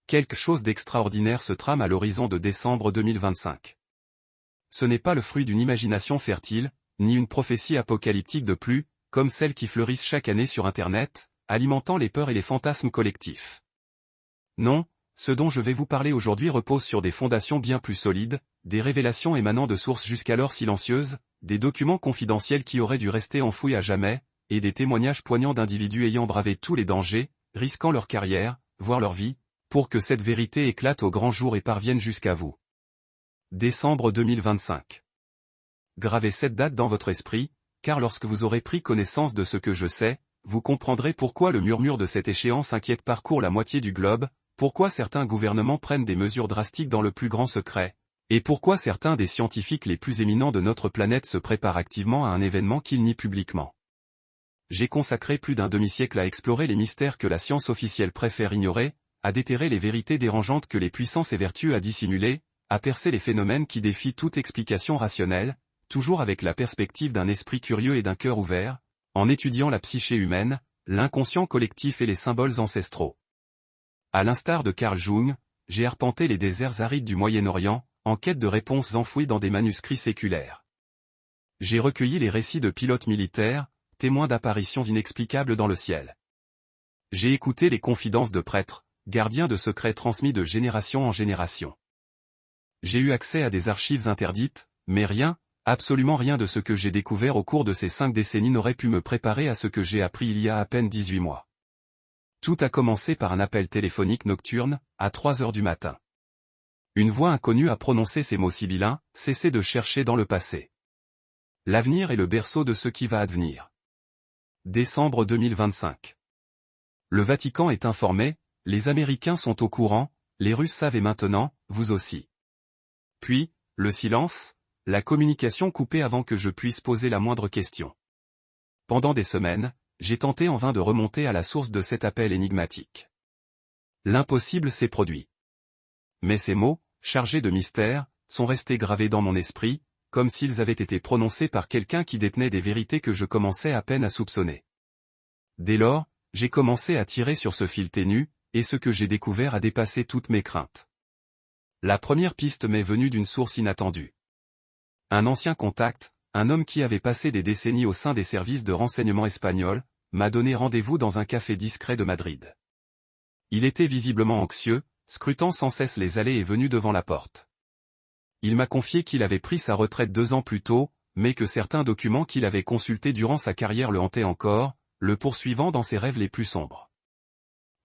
quelque chose d'extraordinaire se trame à l'horizon de décembre 2025. Ce n'est pas le fruit d'une imagination fertile, ni une prophétie apocalyptique de plus, comme celles qui fleurissent chaque année sur Internet, alimentant les peurs et les fantasmes collectifs. Non, ce dont je vais vous parler aujourd'hui repose sur des fondations bien plus solides, des révélations émanant de sources jusqu'alors silencieuses, des documents confidentiels qui auraient dû rester enfouis à jamais, et des témoignages poignants d'individus ayant bravé tous les dangers, risquant leur carrière, voire leur vie, pour que cette vérité éclate au grand jour et parvienne jusqu'à vous. Décembre 2025. Gravez cette date dans votre esprit, car lorsque vous aurez pris connaissance de ce que je sais, vous comprendrez pourquoi le murmure de cette échéance inquiète parcourt la moitié du globe, pourquoi certains gouvernements prennent des mesures drastiques dans le plus grand secret, et pourquoi certains des scientifiques les plus éminents de notre planète se préparent activement à un événement qu'ils nient publiquement. J'ai consacré plus d'un demi-siècle à explorer les mystères que la science officielle préfère ignorer, à déterrer les vérités dérangeantes que les puissances évertuent à dissimuler, à percer les phénomènes qui défient toute explication rationnelle, toujours avec la perspective d'un esprit curieux et d'un cœur ouvert, en étudiant la psyché humaine, l'inconscient collectif et les symboles ancestraux. À l'instar de Carl Jung, j'ai arpenté les déserts arides du Moyen-Orient, en quête de réponses enfouies dans des manuscrits séculaires. J'ai recueilli les récits de pilotes militaires, témoins d'apparitions inexplicables dans le ciel. J'ai écouté les confidences de prêtres, gardiens de secrets transmis de génération en génération. J'ai eu accès à des archives interdites, mais rien, absolument rien de ce que j'ai découvert au cours de ces 5 décennies n'aurait pu me préparer à ce que j'ai appris il y a à peine 18 mois. Tout a commencé par un appel téléphonique nocturne, à 3 heures du matin. Une voix inconnue a prononcé ces mots sibyllins, « Cessez de chercher dans le passé. L'avenir est le berceau de ce qui va advenir. » Décembre 2025. Le Vatican est informé, les Américains sont au courant, les Russes savent et maintenant, vous aussi. Puis, le silence, la communication coupée avant que je puisse poser la moindre question. Pendant des semaines, j'ai tenté en vain de remonter à la source de cet appel énigmatique. L'impossible s'est produit. Mais ces mots, chargés de mystère, sont restés gravés dans mon esprit, comme s'ils avaient été prononcés par quelqu'un qui détenait des vérités que je commençais à peine à soupçonner. Dès lors, j'ai commencé à tirer sur ce fil ténu, et ce que j'ai découvert a dépassé toutes mes craintes. La première piste m'est venue d'une source inattendue. Un ancien contact, un homme qui avait passé des décennies au sein des services de renseignement espagnols, m'a donné rendez-vous dans un café discret de Madrid. Il était visiblement anxieux, scrutant sans cesse les allées et venues devant la porte. Il m'a confié qu'il avait pris sa retraite 2 ans plus tôt, mais que certains documents qu'il avait consultés durant sa carrière le hantaient encore, le poursuivant dans ses rêves les plus sombres.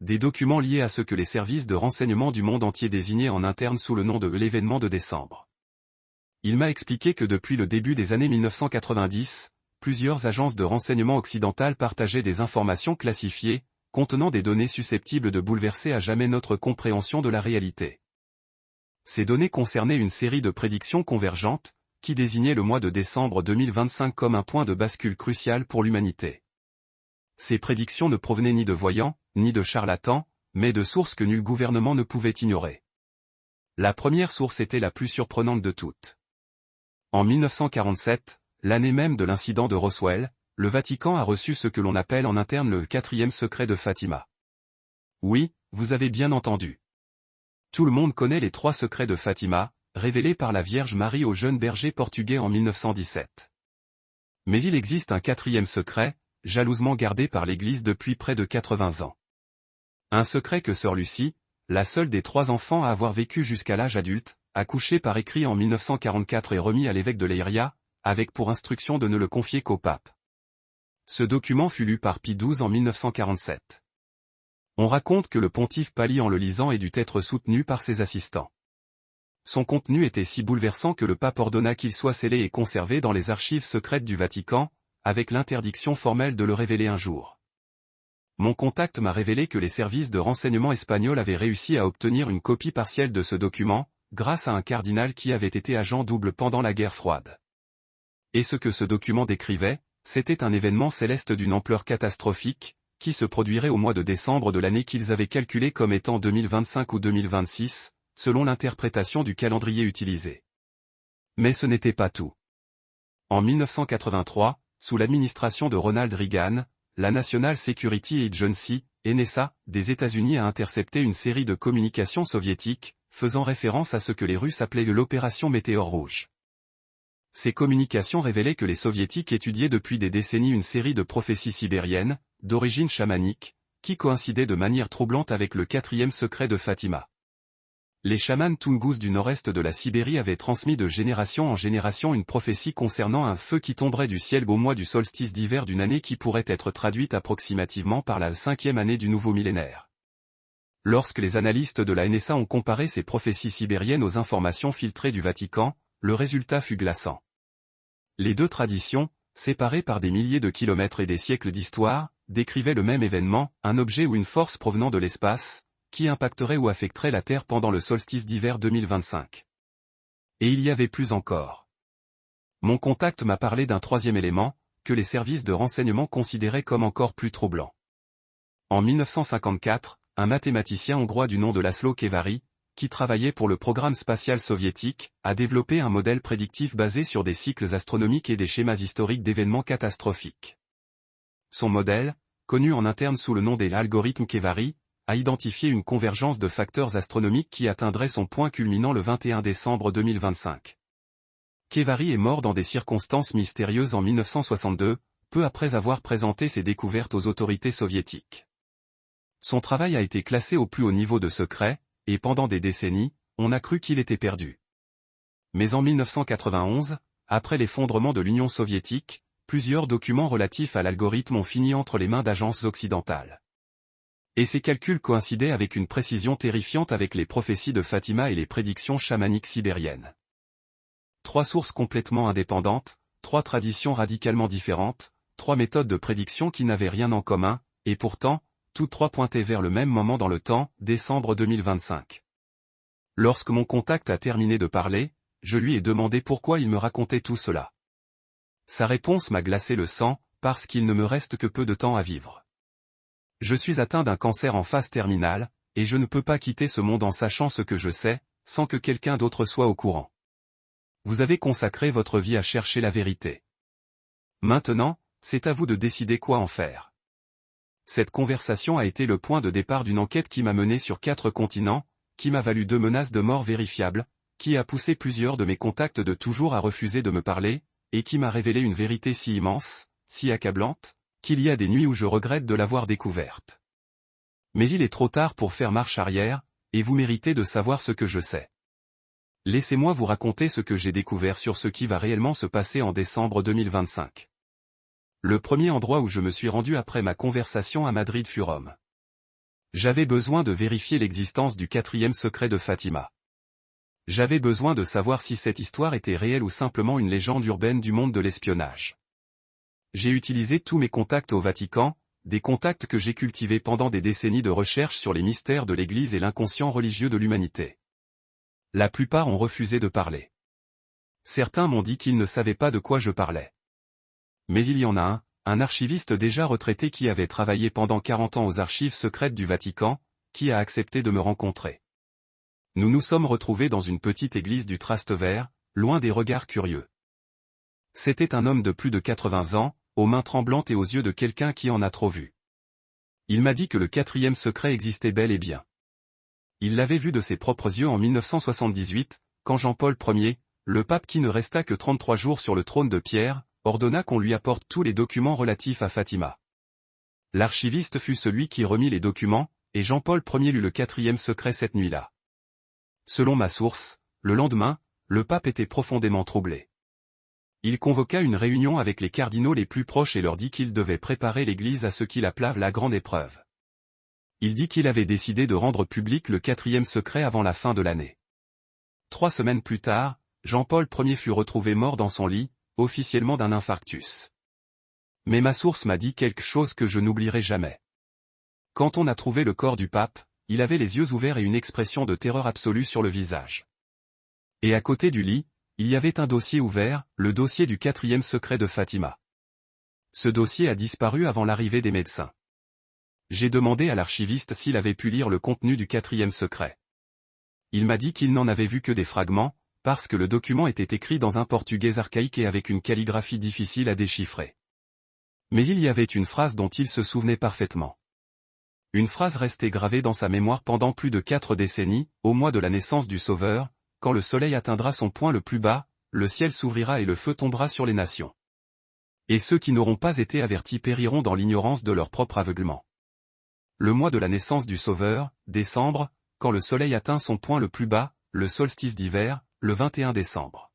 Des documents liés à ce que les services de renseignement du monde entier désignaient en interne sous le nom de l'événement de décembre. Il m'a expliqué que depuis le début des années 1990, plusieurs agences de renseignement occidentales partageaient des informations classifiées, contenant des données susceptibles de bouleverser à jamais notre compréhension de la réalité. Ces données concernaient une série de prédictions convergentes, qui désignaient le mois de décembre 2025 comme un point de bascule crucial pour l'humanité. Ces prédictions ne provenaient ni de voyants, ni de charlatans, mais de sources que nul gouvernement ne pouvait ignorer. La première source était la plus surprenante de toutes. En 1947, l'année même de l'incident de Roswell, le Vatican a reçu ce que l'on appelle en interne le 4e secret de Fatima. Oui, vous avez bien entendu. Tout le monde connaît les 3 secrets de Fatima, révélés par la Vierge Marie au jeune berger portugais en 1917. Mais il existe un 4e secret, jalousement gardé par l'Église depuis près de 80 ans. Un secret que sœur Lucie, la seule des 3 enfants à avoir vécu jusqu'à l'âge adulte, a couché par écrit en 1944 et remis à l'évêque de Leiria, avec pour instruction de ne le confier qu'au pape. Ce document fut lu par Pie XII en 1947. On raconte que le pontife pâlit en le lisant et dut être soutenu par ses assistants. Son contenu était si bouleversant que le pape ordonna qu'il soit scellé et conservé dans les archives secrètes du Vatican, avec l'interdiction formelle de le révéler un jour. Mon contact m'a révélé que les services de renseignement espagnols avaient réussi à obtenir une copie partielle de ce document, grâce à un cardinal qui avait été agent double pendant la guerre froide. Et ce que ce document décrivait, c'était un événement céleste d'une ampleur catastrophique, qui se produirait au mois de décembre de l'année qu'ils avaient calculé comme étant 2025 ou 2026, selon l'interprétation du calendrier utilisé. Mais ce n'était pas tout. En 1983, sous l'administration de Ronald Reagan, la National Security Agency, NSA, des États-Unis a intercepté une série de communications soviétiques, faisant référence à ce que les Russes appelaient l'opération Météore rouge. Ces communications révélaient que les Soviétiques étudiaient depuis des décennies une série de prophéties sibériennes, d'origine chamanique, qui coïncidaient de manière troublante avec le 4e secret de Fatima. Les chamans Tungus du nord-est de la Sibérie avaient transmis de génération en génération une prophétie concernant un feu qui tomberait du ciel au mois du solstice d'hiver d'une année qui pourrait être traduite approximativement par la 5e année du nouveau millénaire. Lorsque les analystes de la NSA ont comparé ces prophéties sibériennes aux informations filtrées du Vatican, le résultat fut glaçant. Les deux traditions, séparées par des milliers de kilomètres et des siècles d'histoire, décrivaient le même événement, un objet ou une force provenant de l'espace, qui impacterait ou affecterait la Terre pendant le solstice d'hiver 2025. Et il y avait plus encore. Mon contact m'a parlé d'un troisième élément, que les services de renseignement considéraient comme encore plus troublant. En 1954, un mathématicien hongrois du nom de László Kévary, qui travaillait pour le programme spatial soviétique, a développé un modèle prédictif basé sur des cycles astronomiques et des schémas historiques d'événements catastrophiques. Son modèle, connu en interne sous le nom des algorithmes Kévary, a identifié une convergence de facteurs astronomiques qui atteindrait son point culminant le 21 décembre 2025. Kévary est mort dans des circonstances mystérieuses en 1962, peu après avoir présenté ses découvertes aux autorités soviétiques. Son travail a été classé au plus haut niveau de secret, et pendant des décennies, on a cru qu'il était perdu. Mais en 1991, après l'effondrement de l'Union soviétique, plusieurs documents relatifs à l'algorithme ont fini entre les mains d'agences occidentales. Et ces calculs coïncidaient avec une précision terrifiante avec les prophéties de Fatima et les prédictions chamaniques sibériennes. Trois sources complètement indépendantes, trois traditions radicalement différentes, trois méthodes de prédiction qui n'avaient rien en commun, et pourtant, toutes trois pointaient vers le même moment dans le temps, décembre 2025. Lorsque mon contact a terminé de parler, je lui ai demandé pourquoi il me racontait tout cela. Sa réponse m'a glacé le sang, parce qu'il ne me reste que peu de temps à vivre. Je suis atteint d'un cancer en phase terminale, et je ne peux pas quitter ce monde en sachant ce que je sais, sans que quelqu'un d'autre soit au courant. Vous avez consacré votre vie à chercher la vérité. Maintenant, c'est à vous de décider quoi en faire. Cette conversation a été le point de départ d'une enquête qui m'a mené sur 4 continents, qui m'a valu 2 menaces de mort vérifiables, qui a poussé plusieurs de mes contacts de toujours à refuser de me parler, et qui m'a révélé une vérité si immense, si accablante, qu'il y a des nuits où je regrette de l'avoir découverte. Mais il est trop tard pour faire marche arrière, et vous méritez de savoir ce que je sais. Laissez-moi vous raconter ce que j'ai découvert sur ce qui va réellement se passer en décembre 2025. Le premier endroit où je me suis rendu après ma conversation à Madrid fut Rome. J'avais besoin de vérifier l'existence du 4e secret de Fatima. J'avais besoin de savoir si cette histoire était réelle ou simplement une légende urbaine du monde de l'espionnage. J'ai utilisé tous mes contacts au Vatican, des contacts que j'ai cultivés pendant des décennies de recherche sur les mystères de l'Église et l'inconscient religieux de l'humanité. La plupart ont refusé de parler. Certains m'ont dit qu'ils ne savaient pas de quoi je parlais. Mais il y en a un archiviste déjà retraité qui avait travaillé pendant 40 ans aux archives secrètes du Vatican, qui a accepté de me rencontrer. Nous nous sommes retrouvés dans une petite église du Trastevere, loin des regards curieux. C'était un homme de plus de 80 ans, aux mains tremblantes et aux yeux de quelqu'un qui en a trop vu. Il m'a dit que le 4e secret existait bel et bien. Il l'avait vu de ses propres yeux en 1978, quand Jean-Paul Ier, le pape qui ne resta que 33 jours sur le trône de pierre, ordonna qu'on lui apporte tous les documents relatifs à Fatima. L'archiviste fut celui qui remit les documents, et Jean-Paul Ier lut le 4e secret cette nuit-là. Selon ma source, le lendemain, le pape était profondément troublé. Il convoqua une réunion avec les cardinaux les plus proches et leur dit qu'il devait préparer l'Église à ce qu'il appela la grande épreuve. Il dit qu'il avait décidé de rendre public le 4e secret avant la fin de l'année. 3 semaines plus tard, Jean-Paul Ier fut retrouvé mort dans son lit, officiellement d'un infarctus. Mais ma source m'a dit quelque chose que je n'oublierai jamais. Quand on a trouvé le corps du pape, il avait les yeux ouverts et une expression de terreur absolue sur le visage. Et à côté du lit, il y avait un dossier ouvert, le dossier du 4e secret de Fatima. Ce dossier a disparu avant l'arrivée des médecins. J'ai demandé à l'archiviste s'il avait pu lire le contenu du 4e secret. Il m'a dit qu'il n'en avait vu que des fragments, parce que le document était écrit dans un portugais archaïque et avec une calligraphie difficile à déchiffrer. Mais il y avait une phrase dont il se souvenait parfaitement. Une phrase restée gravée dans sa mémoire pendant plus de 4 décennies, au mois de la naissance du Sauveur, quand le soleil atteindra son point le plus bas, le ciel s'ouvrira et le feu tombera sur les nations. Et ceux qui n'auront pas été avertis périront dans l'ignorance de leur propre aveuglement. Le mois de la naissance du Sauveur, décembre, quand le soleil atteint son point le plus bas, le solstice d'hiver, le 21 décembre.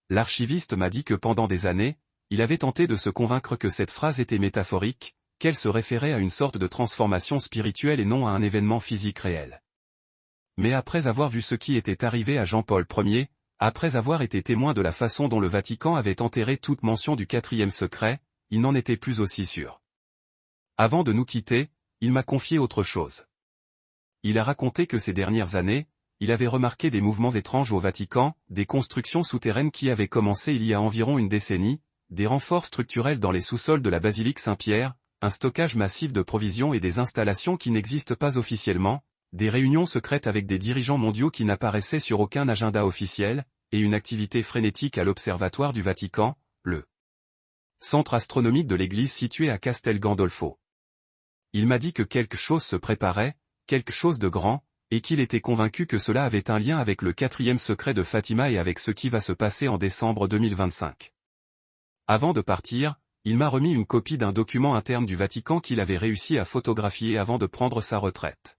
L'archiviste m'a dit que pendant des années, il avait tenté de se convaincre que cette phrase était métaphorique, qu'elle se référait à une sorte de transformation spirituelle et non à un événement physique réel. Mais après avoir vu ce qui était arrivé à Jean-Paul Ier, après avoir été témoin de la façon dont le Vatican avait enterré toute mention du 4e secret, il n'en était plus aussi sûr. Avant de nous quitter, il m'a confié autre chose. Il a raconté que ces dernières années, il avait remarqué des mouvements étranges au Vatican, des constructions souterraines qui avaient commencé il y a environ une décennie, des renforts structurels dans les sous-sols de la basilique Saint-Pierre, un stockage massif de provisions et des installations qui n'existent pas officiellement, des réunions secrètes avec des dirigeants mondiaux qui n'apparaissaient sur aucun agenda officiel, et une activité frénétique à l'Observatoire du Vatican, le centre astronomique de l'Église situé à Castel Gandolfo. Il m'a dit que quelque chose se préparait, quelque chose de grand, et qu'il était convaincu que cela avait un lien avec le 4e secret de Fatima et avec ce qui va se passer en décembre 2025. Avant de partir, il m'a remis une copie d'un document interne du Vatican qu'il avait réussi à photographier avant de prendre sa retraite.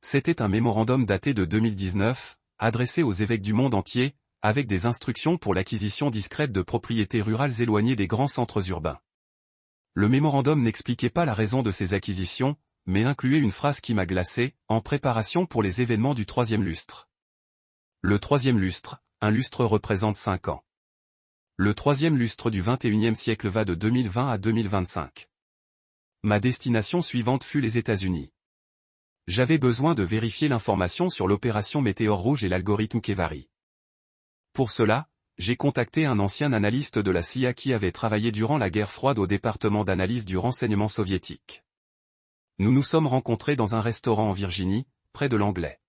C'était un mémorandum daté de 2019, adressé aux évêques du monde entier, avec des instructions pour l'acquisition discrète de propriétés rurales éloignées des grands centres urbains. Le mémorandum n'expliquait pas la raison de ces acquisitions, mais incluait une phrase qui m'a glacé, en préparation pour les événements du 3e lustre. Le 3e lustre, un lustre représente 5 ans. Le 3e lustre du 21e siècle va de 2020 à 2025. Ma destination suivante fut les États-Unis. J'avais besoin de vérifier l'information sur l'opération Météore Rouge et l'algorithme Kevari. Pour cela, j'ai contacté un ancien analyste de la CIA qui avait travaillé durant la guerre froide au département d'analyse du renseignement soviétique. Nous nous sommes rencontrés dans un restaurant en Virginie, près de l'Anglais.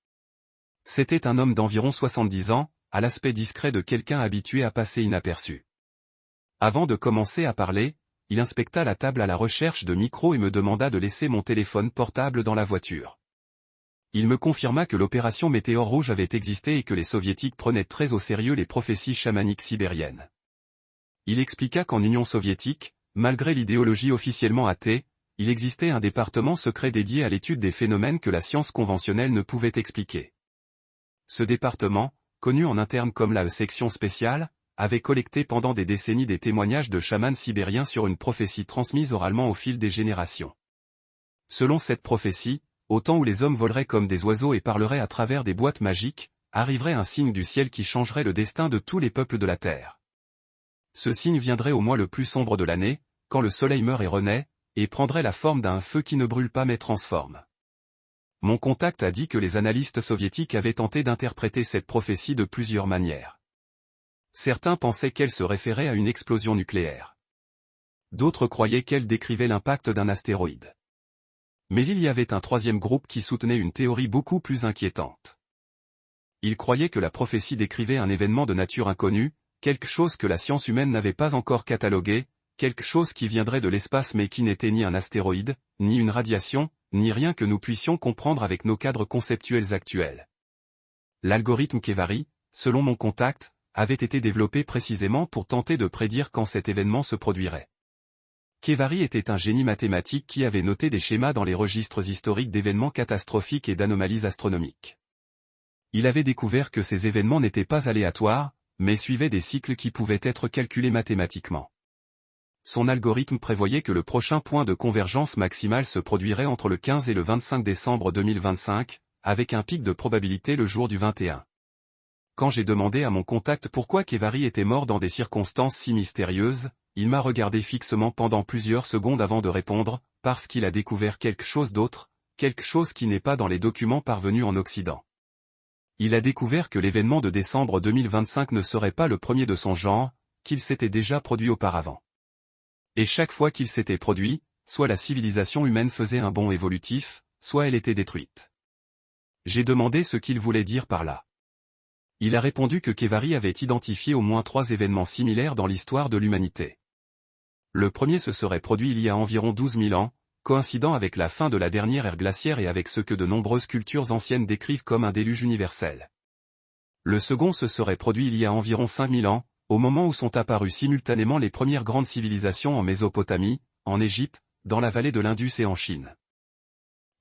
C'était un homme d'environ 70 ans, à l'aspect discret de quelqu'un habitué à passer inaperçu. Avant de commencer à parler, il inspecta la table à la recherche de micros et me demanda de laisser mon téléphone portable dans la voiture. Il me confirma que l'opération Météore Rouge avait existé et que les soviétiques prenaient très au sérieux les prophéties chamaniques sibériennes. Il expliqua qu'en Union soviétique, malgré l'idéologie officiellement athée, il existait un département secret dédié à l'étude des phénomènes que la science conventionnelle ne pouvait expliquer. Ce département, connu en interne comme la section spéciale, avait collecté pendant des décennies des témoignages de chamans sibériens sur une prophétie transmise oralement au fil des générations. Selon cette prophétie, au temps où les hommes voleraient comme des oiseaux et parleraient à travers des boîtes magiques, arriverait un signe du ciel qui changerait le destin de tous les peuples de la terre. Ce signe viendrait au mois le plus sombre de l'année, quand le soleil meurt et renaît, et prendrait la forme d'un feu qui ne brûle pas mais transforme. Mon contact a dit que les analystes soviétiques avaient tenté d'interpréter cette prophétie de plusieurs manières. Certains pensaient qu'elle se référait à une explosion nucléaire. D'autres croyaient qu'elle décrivait l'impact d'un astéroïde. Mais il y avait un troisième groupe qui soutenait une théorie beaucoup plus inquiétante. Ils croyaient que la prophétie décrivait un événement de nature inconnue, quelque chose que la science humaine n'avait pas encore catalogué, quelque chose qui viendrait de l'espace mais qui n'était ni un astéroïde, ni une radiation, ni rien que nous puissions comprendre avec nos cadres conceptuels actuels. L'algorithme Kevari, selon mon contact, avait été développé précisément pour tenter de prédire quand cet événement se produirait. Kevari était un génie mathématique qui avait noté des schémas dans les registres historiques d'événements catastrophiques et d'anomalies astronomiques. Il avait découvert que ces événements n'étaient pas aléatoires, mais suivaient des cycles qui pouvaient être calculés mathématiquement. Son algorithme prévoyait que le prochain point de convergence maximale se produirait entre le 15 et le 25 décembre 2025, avec un pic de probabilité le jour du 21. Quand j'ai demandé à mon contact pourquoi Kevari était mort dans des circonstances si mystérieuses, il m'a regardé fixement pendant plusieurs secondes avant de répondre, parce qu'il a découvert quelque chose d'autre, quelque chose qui n'est pas dans les documents parvenus en Occident. Il a découvert que l'événement de décembre 2025 ne serait pas le premier de son genre, qu'il s'était déjà produit auparavant. Et chaque fois qu'il s'était produit, soit la civilisation humaine faisait un bond évolutif, soit elle était détruite. J'ai demandé ce qu'il voulait dire par là. Il a répondu que Kevari avait identifié au moins 3 événements similaires dans l'histoire de l'humanité. Le premier se serait produit il y a environ 12 000 ans, coïncidant avec la fin de la dernière ère glaciaire et avec ce que de nombreuses cultures anciennes décrivent comme un déluge universel. Le second se serait produit il y a environ 5 000 ans, au moment où sont apparues simultanément les premières grandes civilisations en Mésopotamie, en Égypte, dans la vallée de l'Indus et en Chine.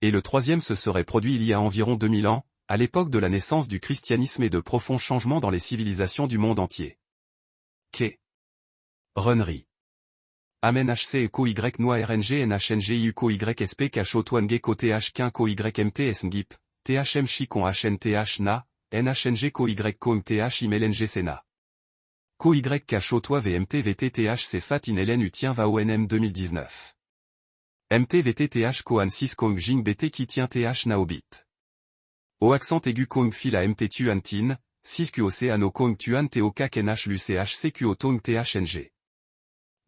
Et le troisième se serait produit il y a environ 2000 ans, à l'époque de la naissance du christianisme et de profonds changements dans les civilisations du monde entier. K. Runnery. Amen HC Eko Y Noa RNG NHNG UKO YSP Kacho Twange Ko TH Quin Ko YMT SNGIP, THM Chikon HNTH Na, NHNG Ko Y Ko MTH IMLNG Sena. Ko Y Kacho Toi VMT VTTH Cefat INLN Utien Va ONM 2019. MT VTTH Koan 6 Kong Jing BT qui tient TH Naobit. Au accent aigu Kong Fila MT Tuan Tin, 6 QOC Ano Kong Tuan TOK KNH LUCH CQ Tong THNG.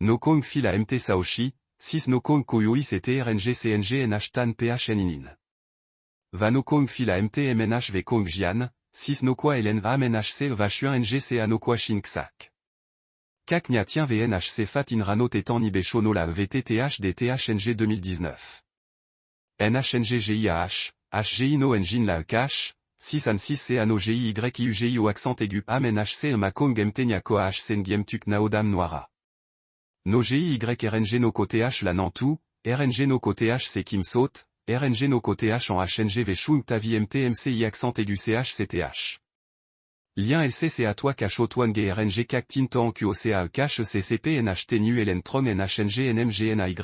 No Kong Fila MT Saoshi, 6 No Kong Koyoi CT RNG CNG NH Tan PHN ININ. Va No Kong Fila MT MNH V Kong Jian, 6 No Kwa LN Va MNHC Va Chuan NGC Ano Kwa Shin Ksak. Kak Nya Tien VNHC Fat In Rano Tetan Nibe Shono La VTTH DTHNG 2019. NHNG GIAH, HGI No Engine La Cache, 6 An 6 C Ano GI YIUGI au accent aigu Am NHC Ma Kong MT Nya Koa H Sen Giem Tuk Naodam Noira. No GI YRNG No Ko TH La Nantou, RNG No Ko TH C Kim Saute, RNG No Ko TH en HNG V Shung Tavi MT MCI accent aigu CH CTH. Lien LCC à toi Cacho Twange RNG Kak Tinto en QOCA Cache CCP NHT Nu LN Tron NHNG NMG NAY.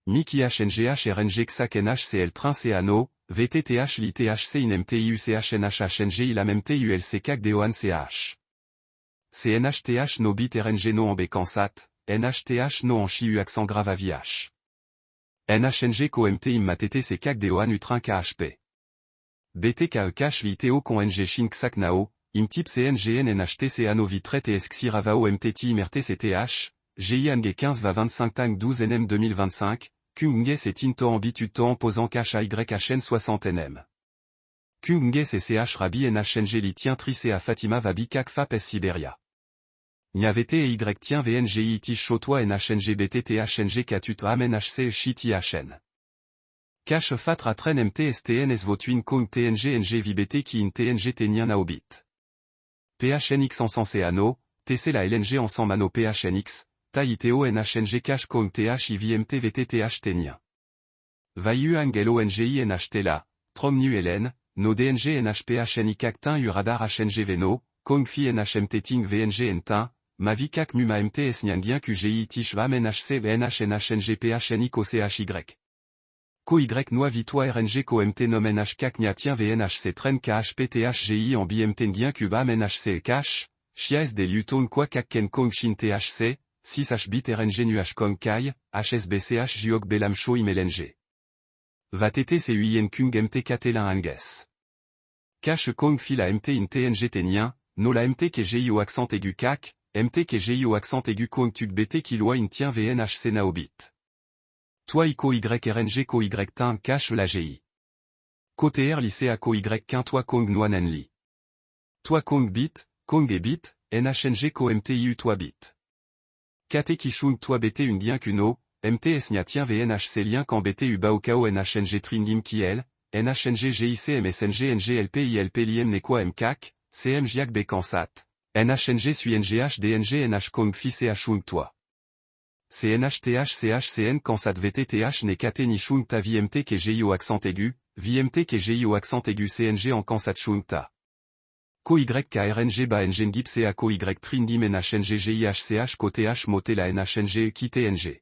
Miki HNGH RNG Ksak NHCL Train CANO, VTTH LITHC INMTIU CHNH HNG ILAMMT ULC Kak DOAN CH. CNHTH No Bit RNG No en Bekansat, NHTH No en Chiu accent grave à VH. NHNG KOMT IMMATT C Kak DOAN Utrin KHP. BTKE Cache LITO Con NG Shin Ksak Nao, IMTIP CNGN NHTC Ano Vitret et Esxi Ravao MTT IMRT CTH, GI Ange 15 va 25 Tang 12 NM 2025, Kungge c'est Tinto Ambitude To Posant Cache AYHN 60 NM. Kungge c'est CH Rabi NHNG Litien Tricé à Fatima Vabi Kak Fap S Siberia. Nyavete et Y tient VNGI Tish Chotoi NHNG BTTHNG Katut Amen HC Shiti HN. Cache Fat Ratren MT STN Svotwin Kong TNG NG VBT Ki In TNG Tenien Naobit. PHNX Ensemble Ano, TC la LNG Ensemble Ano PHNX, TAITO NHNG Cache Kong TH IVMT VTTH Tenien. Vayu Angelo NGI NHT la, Trom Nu LN, No DNG NHPHNI Cactin U Radar HNG Veno, Kong Fi NHMT Ting VNG Ntin, Mavi Kak Muma MT S Nyangien QGI Tish Vam NHC VNH NHNG PHNI COCHY. Ko Y Noa Vitoi RNG Ko MT Nom NH Kak Nya Tien VNHC Tren KHP THGI en BMT Ngien Kubam NHC Cache, Chias des Luton Kwa Kak Ken Kong Shin THC, 6 H Bit RNG Nu H Kong Kai, HSBCH Juok Belam Sho IMLNG. Va TT CUIN Kung MT Katelin Anges. Cache Kong Fila MT In TNG Tenien, No la MT KGI au accent aigu Kak, MT KGI au accent aigu Kong Tuk BT Kiloi In Tien VNHC Naobit. Toi Iko YRNG Ko Y Tin Cache la GI. Côté R lycée à Ko Y Quin Toi Kong Noanenli. Toi Kong Bit, Kong et Bit, NHNG Ko MTIU Toi Bit. KT Kishung Toi BT Une Bien Kuno, MTS Nya Tien VNHC Lien Quand BT Baokao NHNG Tringim Kiel, NHNG GIC MSNG NGLP ILP Liem Nekwa MKAK, CM Jiak Bekansat, NHNG Sui NGH DNG NH Kong Fi CHung Toi. CNHTH CHCN Kansat VTTH NEKT Nishung Ta VMT KGI au accent aigu, VMT KGI au accent aigu CNG en Kansat Shung Ta. Ko YKRNG Ba NGNGIP CA Ko Y Tringim NHNG GIHCH Ko TH Moté la NHNG Ki TNG.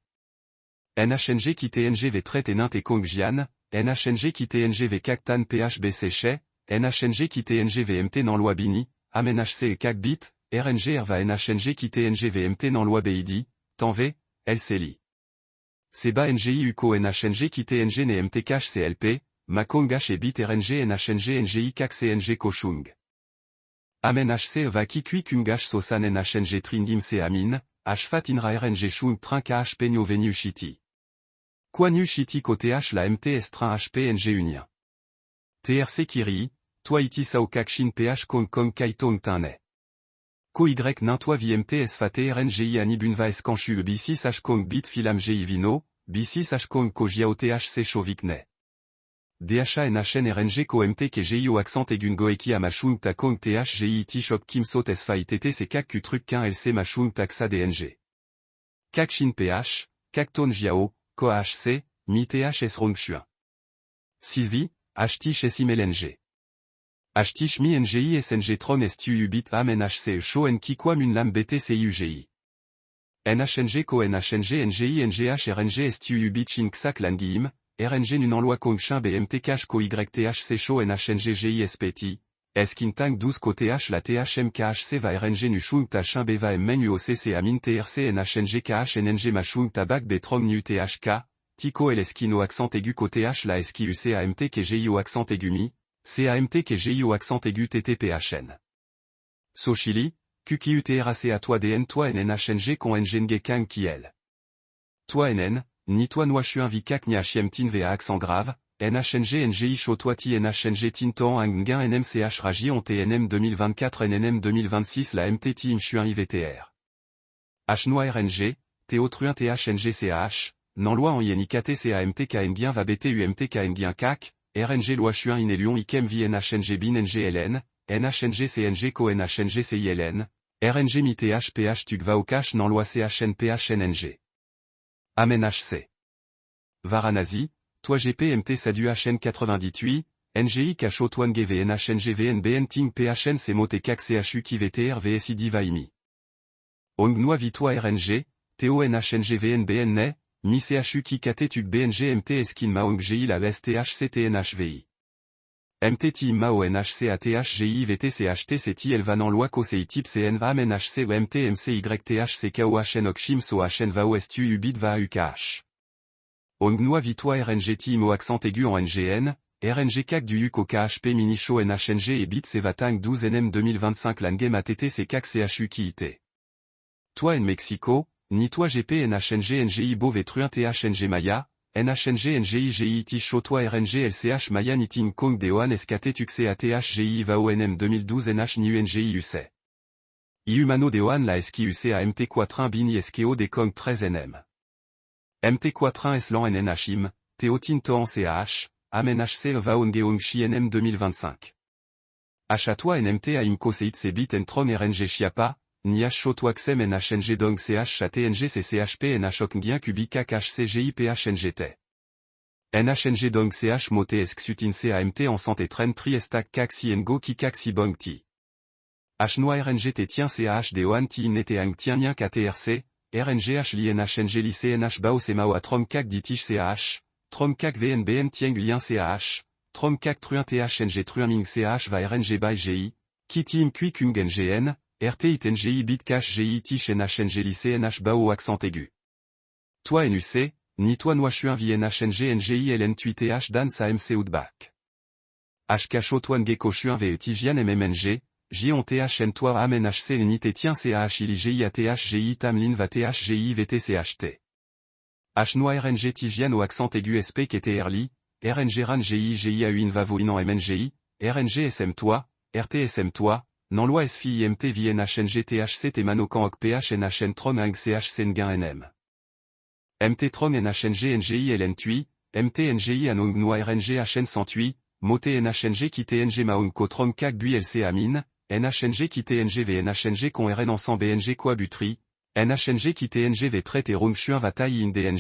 NHNG Ki TNG V Tret et Nint et Kong Jian, NHNG Ki TNG V Kak Tan PHBC Che, NHNG Ki TNG VMT Nan Loi Bini, Am NHC et Kak Bit, RNG Erva NHNG Ki TNG VMT Nan Loi BID, Tan V, LCLI. Seba NGI UKO NHNG Ki TNG Ne MT Cache CLP, Makong et Bit RNG NHNG NGI Kak CNG Koshung. Amen HC Va Ki Kui Kungash Sosan NHNG Tringim C Amin, Hfat Inra RNG Shung Train KH Penyo Venu Shiti. Kwa Nu Shiti Ko TH la MTS Train HP NG Unien. TRC Kiri, Toi Iti Sao Kak Shin PH Kong Kong Kai Tong Tinne. Ko y nintoi vmt sfat rngi anibunva escanchu b6 hkong bit filam gi vino, b6 hkong ko jiao thc chovikne. Dha nhn rng ko mt ke gio accent aigun goeki amachung ta kong thgi tishop kimsot sfait tt c kak q truc qu'un lc machung taxa dng. Kak shin ph, kak ton jiao, ko hc, mi th srong chuin. Sivi, htich simlng. Htich mi ngi sng tron stu bit am nhc cho n ki qua mun lam bt cugi. Nhng ko nhng ngi ngh rng stu bit chin xak lan gim, rng nun en loi kong chin bmt cache ko ythc cho nhng gi speti, eskintang 12 ko th la thmkhc va rng nu chung ta chin b va m menu occ amin trc nhng kh nng ma chung ta bak b trom nu thk, tico l'eskino accent aigu ko th la esquiu camt ke gio accent aigu mi, camt ke gio accent aigu ttphn. So chili, qqiutrac à toi dn toi nhng kon ngng kang kiel. Toi nn, ni toi noi chuin vikak nia chiem tin va accent grave, nhng ngi cho toi ti nhng tin toan angin nmch ragi on tnm 2024 nnm 2026 la mt tim chuin ivtr. H noi rng, théo truin thng ch, nan loi en yenikate camt kngien va bt umt kngien kak, rng loi chuin ineluon ikem vi nhng bin ngln, nhng cng ko nhng ciln, rng mi thph tuk va au cache nan loi chnphng. Amen hc. Varanasi, toi gpmt sadu hn 98, ngi cacho toan gv nhng vnbn ting phn se mote kak chu ki vtr vsid vaimi. Ong noi vitoi rng, tho nhng vnbn ne, mi chu ki kt tuk bng mt eskin ma ong gi la sthc tnhvi. Mt ti ma o nhc a thgi vtcht c ti el van en loi ko ci type cn va amen hc ou mt mcy thc ko hn okshim so hn va o stu ubit va ukh. Ong noi vitoi rng ti mo accent aigu en ngn, rng kak du uk khp mini show nhng et bit se vatang 12 nm 2025 langem att c kak chu ki it. Toi en Mexico, ni toi gp nhng ngi bo vetruin thng maya, nhng ngi gi ti cho toi rng lch maya ni ting kong deoan skt tukse a thgi va o nm 2012 nh nu ngi uc. Iumano deoan la skiuc a mt quatrin bini skeo de kong 13 nm. Mt quatrin eslan nnhim, théotin toan ch, amen hc va ongeong chi nm 2025. H toi nmt a imko seit se bit entron rng chiapa, ni h cho toi xem nhng dong ch tng cchp nhok ngien kubikak hcgi phng nhng dong ch mote esxutin camt en santé tren tri estak kak si ngo ki kak si bong ti. H noi rng te tien ch deoan ti imne te ang tien nien ktrc, rngh li nhng li cnh bao semao a trom kak ditich ch, trom kak vnbn tieng lien ch, trom kak truin thng truin ch va rng by gi, ki tim kui kung ngn, rt it ngi bit cache gi tich nhng li cnh bao accent aigu. Toi nuc, ni toi noi chuin vi nhng ngi ln tui th dan sa mc outback. H cacho toan gecko chuin ve tigian mmng, j on thn toi amen hc ni te tien ch ili gi a thgi tamlin va thgi vtcht. H noi rng tigian au accent aigu sp kt rli, rng ran gi a uin va voinan mngi, rng sm toi, rt sm toi, nan loi sfi imt vi nhng thc te manokan ok ph nhn tron ang ch sengain nm. Mt tron nhng ngi ln tui, mt ngi anong noi rng hn 108, mote nhng ki tng maong ko tron kak bui lc amin, nhng ki tng v nhng kon rn ensemble bng quoi butri, nhng ki tng v trait et rong chuin va taille in dng,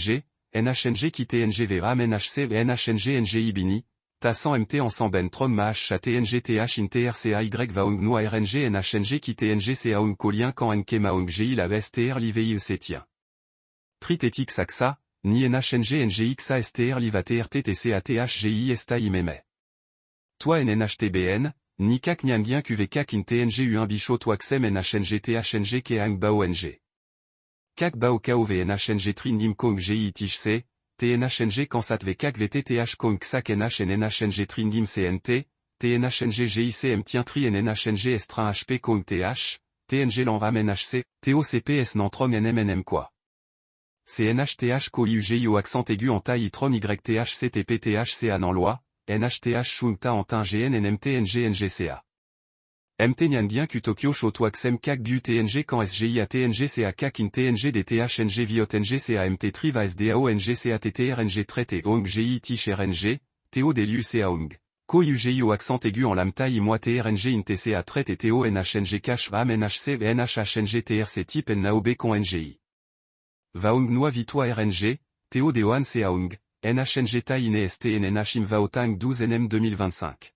nhng ki tng v ram nhc nhng ngi bini, tassant mt ensemble ben tron ma h tng th in trcay va ong noi rng nhng ki tng ca ong ko lien kan nk ma ong gi la str livei se tien. Tritétique saxa, ni nhng ngi xa str li va trt tc a thgi esta imeme. Toi nhtbn, ni kak nian gien qv kak in tng u1 bichot toi xem nhng thng ke ang bao ng. Kak bao kao v nhng trin nim kong gi tich c, tnhng kansat v kak vtth kong ksak nh nhng trin nim cnt, tnhng gicm tien tri nhng estrin hp kong th, tng lan ram nhc, tocps nan tron nmnm quoi. CNHTH ko iugio accent aigu en taille tron ythctpthca nan loi, NHTH shunta en tin gn nmt ngngca. MT Nyan bien Q Tokyo Shotwak Sem Kak Bu TNG quand SGI a TNG CA Kak in TNG DTH NG Viot NG CA MT Triva SDAO NG CA TT RNG Traité ONG GI Tish RNG, TO Delu CA ONG. Ko UGI au accent aigu en lambda I moi TRNG in TCA Traité TO NHNG Cash VAM NHC NHHNG TRC type NAOB con NGI. Vaong Noa Vitoi RNG, TO Deoan CA ONG, NHNG Tai in EST NHIM Vaotang 12 NM 2025.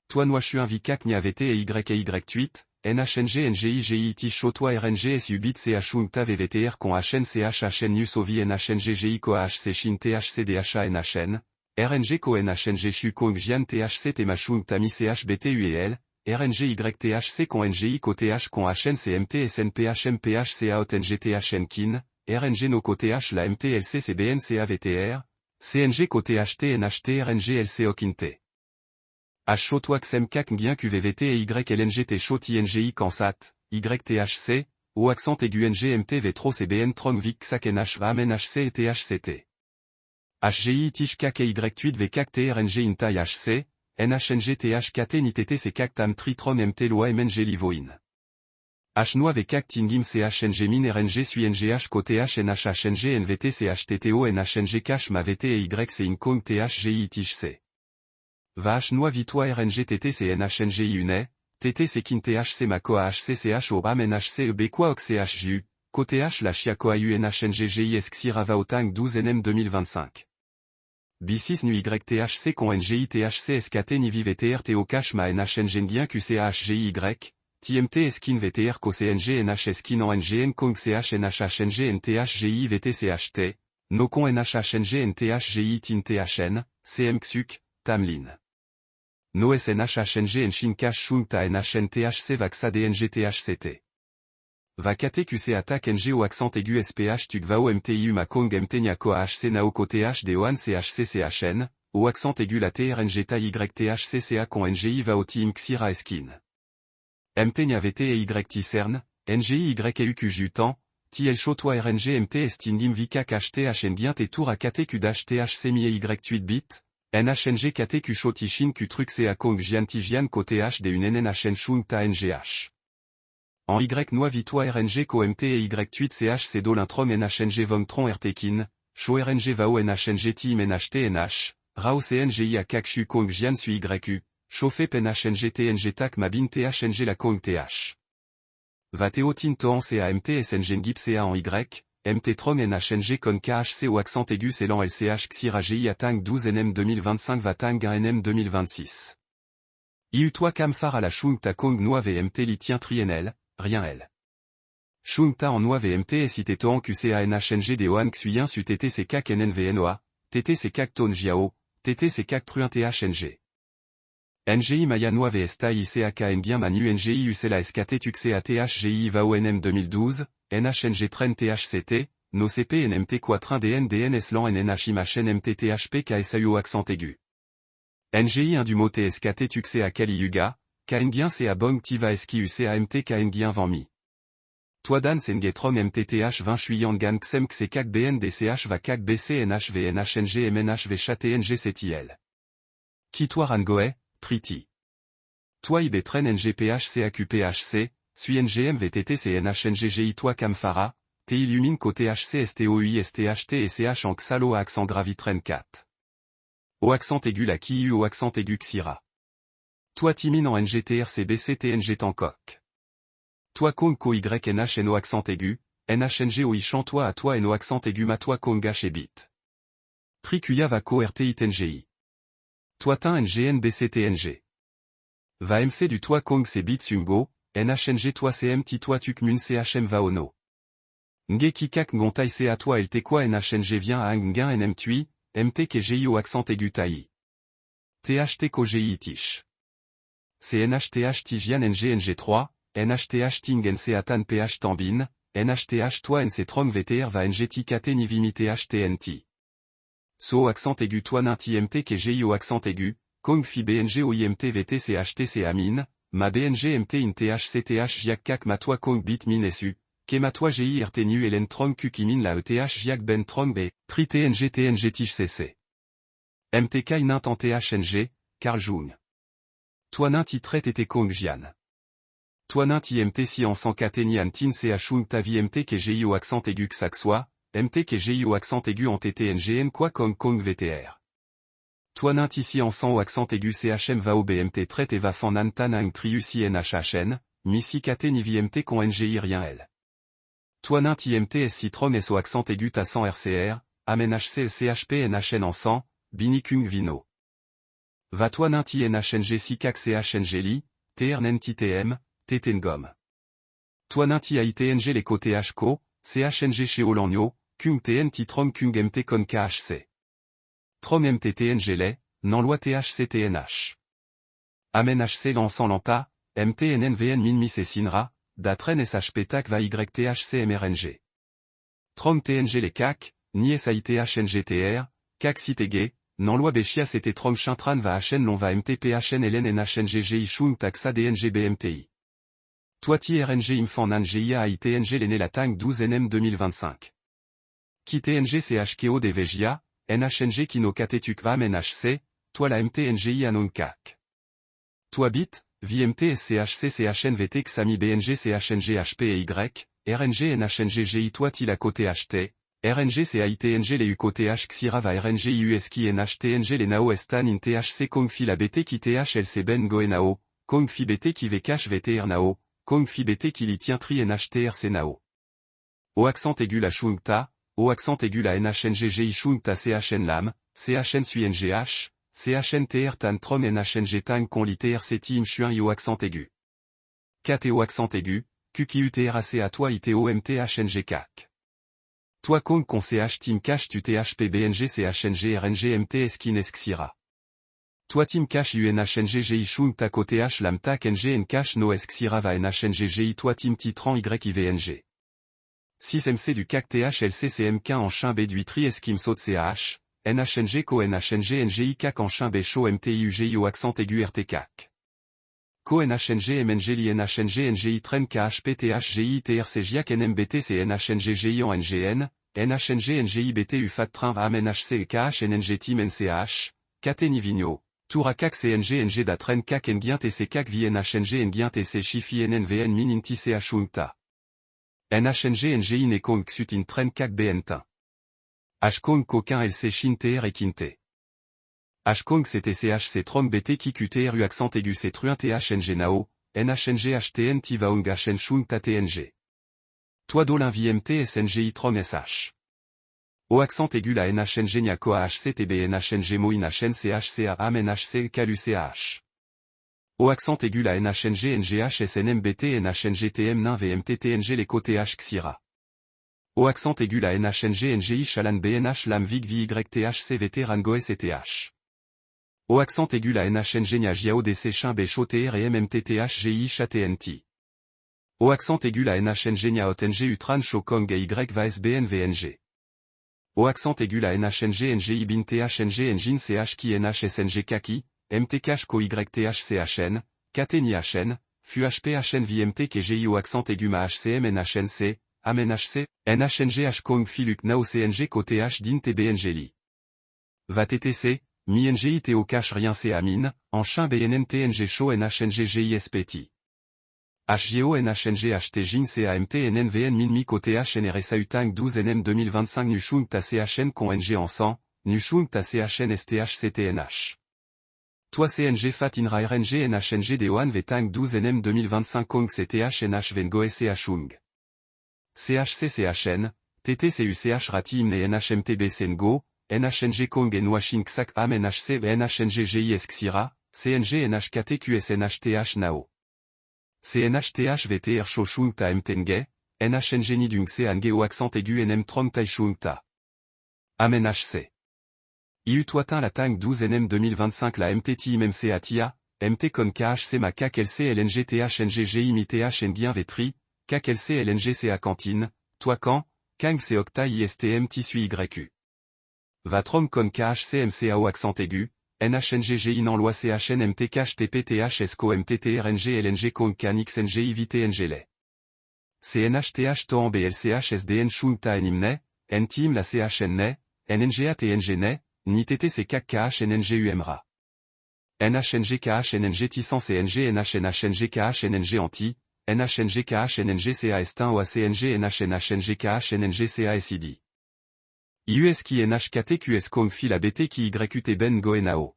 Toi Noa Chuin Vikak Nia VT et Y tweet, NHNG NGI GI Ticho Toi RNG SU Bit CH Ta VVTR con HN CH HN Nusovi NHNG GI Ko HC Shin THC DHA NHN, RNG Ko NHNG Chu Kong Jian THC Temachung Tami CH BTUEL, RNG YTHC con NGI Ko TH con HN CMT SNPH MPH CA OTNG THN Kin, RNG No Ko TH la MTLC CBN CA VTR, CNG Ko THT NHT RNG LC Okinte. H Shotwak Sem Kak Ngien QVVT et YLNGT Shot INGI Kansat, YTHC, O accent aigu NGMT Vetro CBN Trong Vic Sak NH VAM NHC et THCT. HGI Tish Kak et Y8 V Kak TRNG Intai HC, NHNG THKT NITT C Kak Tam Tritron MT Loi MNG Livoin. H Noa V Kak Tingim CHNG Min RNG Sui NGH Ko TH NHHNG NVT CHTTO NHNG Cash Ma VT et Y C Inkong THGI Tish C. Vah Noa Vitoi RNG TT C NHNG Iunet, TT C Kin THC Mako HCCH Obam NHC EB Kwa OXCH JU, Ko TH La Chiako AU NHNG GIS Xira Vaotang 12 NM 2025. B6 Nu YTHC Con NGI THC SKT Nivi VTR TO Cash Ma NHNG Ngien QCHGI Y, TMT Eskin VTR Ko CNG NH Eskin en NGN Kong CH NHHNG NTHGI VTCHT, No Con NHHNG NTHGI Tin THN, CM XUC, Tamlin. No SNHHNG Nshin Cash Shung Ta NHN THC Vaxa DNG THCT. Vakate QC Attack NG au accent aigu SPH Tuk Vao MTIU Makong MT Nyako HC Naoko TH Deoan CHC CHN, au accent aigu la TRNG Ta YTHC CA Con NGI Vaoti Mxira Eskin. MT Nya VT et YT CERN, NGI YEUQ Jutan, TL Shotwa RNG MT Estingim Vikak HT HN Bien T Tour AKT Q THC Mi Y8 bit, NHNG KT Q Shoti Shin Q Truc CA Kong Jian Tijian Ko TH de une NNHN Shung Ta NGH. En Y Noa Vitoi RNG Ko MT et Y8 CH C Dolintron NHNG Vongtron RTkin, Sho RNG Vao NHNG Team NHT NH, Rao CNGI Akak Shu Kong Jian Su YU, Chauffé PNHNG TNG Tak Mabin THNG La Kong TH. Vateo Tintoan CAMT SNG Ngip CA en Y, MT Tron NHNG Con KHC au accent aigu Célan LCH Xira GI Atang 12 NM 2025 Vatang 1 NM 2026. Iu-toi Kamfar à la Shung Ta Kong Noa VMT Litien Trienel, rien L. Shung Ta en Noa VMT SIT Toan QCA NHNG Deoan Xuyen Su TTC Kak NNVNOA, TTC Kak Ton Jiao, TTC Kak Truin THNG. NGI Maya Noa VSTA ICAK Bien Manu NGI UCLA SKT Tuxea THGI Vao NM 2012, NHNG Tren THCT, No CP NMT Quatrin DN DNS LAN NNHIM HNMT THP KSAU accent aigu. NGI Indumo TSKT Tuxea Kali Yuga, Kaengien CA Bong Tiva Eski UCA MT Kaengien Vanmi. Toadan Sengetron MTTH 20 Chuyan Gan Xem Xekak BN DCH Vakak BC NHV NHNG MNHV ChatNG CTL. Kitoi Rangoe, Triti. Toi IB Tren NGPH CAQPHC, Sui NGM VTT CNHNG GI Toi Kamfara, TI Lumine Ko THC STOUI STHT et CH en Xalo à accent gravitren 4. Au accent aigu la Kiu au accent aigu Xira. Toi Timin en NGTRCBC TNG Tankok. Toi Kong Ko YNH NO accent aigu, NHNG OI Chantois à toi NO accent aigu Matoi Konga chez Bit. Trikuya Vako RTI TNGI. Toi Tin NGN BCTNG. Va MC du Toi Kong c'est Bit Sumgo, NHNG Toi CM Ti Toi Tukmun CHM Vaono. Nge Kikak Ngontai C à toi LT Kwa NHNG vient à Ngen NM Tui, MT KGI au accent aigu Tai. THT Ko GI Tish. CNHTH Tijian NG3, NHTH Ting NC Atan PH Tambin, NHTH Toi NC Trong VTR va NGT KT Nivimi THTNT. So accent aigu Toi Ninti MT KGI au accent aigu, Kong Fi BNG OIMT VT CHTC Amin, Ma BNG MT IN THCTH Jiak Kak Ma Toi Kong Bit Min SU, Ke Ma Toi GI RTNU Elen Trong Kukimin La ETH Jiak Ben Trong B, Tri TNG TNG Tich CC. MT Kai Nint en THNG, Carl Jung. Toi Ninti Trait TT Kong Jian. Toi nint IMT si en sans cateni an tin chung ta VMT KGI au accent aigu xaxois, MT KGI au accent aigu en TTNGN quoi Kong Kong VTR. Toi nint ici en sans au accent aigu CHM va au BMT traite et va fan nan tan ang trius INHHN, missi cateni VMT con NGI rien L. Toi nint IMT S citron S au accent aigu ta 100 RCR, amen HC CHP NHN en 100, bini kung vino. Va toi nint INHNG si kak CHNG li, TR NTTM, TTNGOM. Toi nint ITNG les côtés HCO, CHNG chez Olagno, kung TN titrom kung MT con KHC. Trom MTTNG les, nan loi THCTNH. Amen HC lançant lanta, MTNNVN min mis et sinra, datren SHP tac va YTHCMRNG. Trom TNG les CAC, ni SAITHNGTR, CAC CITG, nan loi Béchia c'était Trom Chintran va HN l'on va MTPHN LN NHNGGI Shung taxa DNG BMTI. Toiti RNG Imfan Nan GIA AITNG l'ennée la Tang 12 NM 2025. Qui TNG CHKO des VGA, NHNG Kino Katetukvam NHC, toi la MTNGI Anon CAC. Toi bit, VMT SCHC CHNVT XAMI BNG CHNG HP et Y, RNG NHNG GI toi ti la côté HT, RNG CAITNG les U côté H XIRA va RNG USKI NHTNG les Nao Estan in THC Kong Fi la BT qui THLC Ben Go Nao, Kong Fi BT qui VKH VTR Nao, Kong Fi BT qui li tient tri NHTRC Nao. Au accent aigu la Shung Ta, au accent aigu la NHNG GI Shung Ta CHN Lam, CHN Sui NGH, CHNTR Tan Trom NHNG Tang Con li TRC Tim Chuin Yo accent aigu. KTO accent aigu, QQTRAC à toi ITO MTHNG CAC. Toi Kong Con CH Team Cache tu THP BNG CHNG RNG MT Eskin Esxira. Toi Team Cache UNHNG GI Shung Ta côté H Lam Tak NG N Cache No Esxira va NHNG GI toi Team Titran YIVNG. 6 MC du CAC THLC CMK en chin B d'Huitri Eskim Saut CAH, NHNG Co NHNG NGI CAC en chin B Show MTIUGI au accent aigu RT CAC. Co NHNG MNG li NHNG NGI Tren KHP THGI TRC GIAC NMBT C NHNG GI en NGN, NHNG NGI BT UFAT Train AM NHC et KH NNG Team NCH, KT Nivigno, Tour à CAC CNG NG Datren CAC Nguien TC CAC Vi NHNG Nguien TC Chifi NNVN Min Inti CH Unta. NHNG NGI Nekong Xutin Tren CAC BNT. Hkong Coquin LC Shin TR et Kinte. Hkong CTCHC Trom BT QTRU accent aigu C Truin THNG Nao, NHNG HTN Tivaung HN Shung Ta TNG. Toi Dolin VMT SNGI Trom SH. Au accent aigu la NHNG Nyako AHCTB NHNG Moin HNCHCA AM NHC CALUCAH. Au accent aigu la NHNG NGH SNMBT NHNG TM Nin VMT TNG les côtés H XIRA. Au accent aigu la NHNG NGI Chalan BNH Lam Vig VYTH CVT Rango SETH. Au accent aigu la NHNG Nya Jiao DC Chin B TR et MMTTH GI ChatNT. Au accent aigu la NHNG Nya OTNG Utran Shokong et Y va SBN VNG. Au accent aigu la NHNG NGI Bin THNG Engine CH Ki NH SNG Kaki, MT Cache Co YTH CHN, KT Ni HN, FU HP HN VMT KGI au accent aigu Ma HCM NHNC, AM NHC, NHNG Hkong Filuk Nao CNG côté H Din TBNG Li. Va TTC, Mi NGI TO Cache rien C Amin, en chin BNN TNG Show NHNG GISPT. HGO NHNG HT Jin CAMT NNVN Min Mi côté HNRSA Utang 12 NM 2025 Nushung Ta CHN Con NG en 100, Nushung Ta CHN STH CTNH. Toi CNG Fat Inra RNG NHNG Deoan Vetang 12 NM 2025 Kong CTH NH Vengo SCHung. CHC CHN, TTCUCH Rati Imne NHMTB Sengo, NHNG Kong et Nwashing Ksak Am NHC NHNG GIS Xira, CNG NHKT QSNHTH Nao. CNHTH VTR Shoshung Ta Mtenge, NHNG Nidung Se Ange au accent aigu NM Trong Tai Shung Ta. Am NHC. IU Toitin la Tang 12 NM 2025 la MTT MMC Atia, MT Con KHC Ma KLC LNG THNG GI Mi TH Nguien Vetri, KLC LNG CA Cantine, Toican, Kang C Octa ISTM Tissu YQ. Vatrom Con KHC MCAO accent aigu, NHNG GI Nan Loi CHN MT Cache TPTH ESCO MTT RNG LNG Kong Canix NGI VTNG Les. CNHTH Toan BLCH SDN Shung Ta Nimne, NTIM la CHN Ne, NNGA TNG Ne, Ni TTC CAC KH NNG UMRA. NHNG KH NNG Tissan CNG NHNHNG KH NNG Anti, NHNGKH NNGCA Estin OACNG NHNHNGKH NNGCA SID. IUS qui NHKTQS Kong Fil ABT qui YQT Ben Go NAO.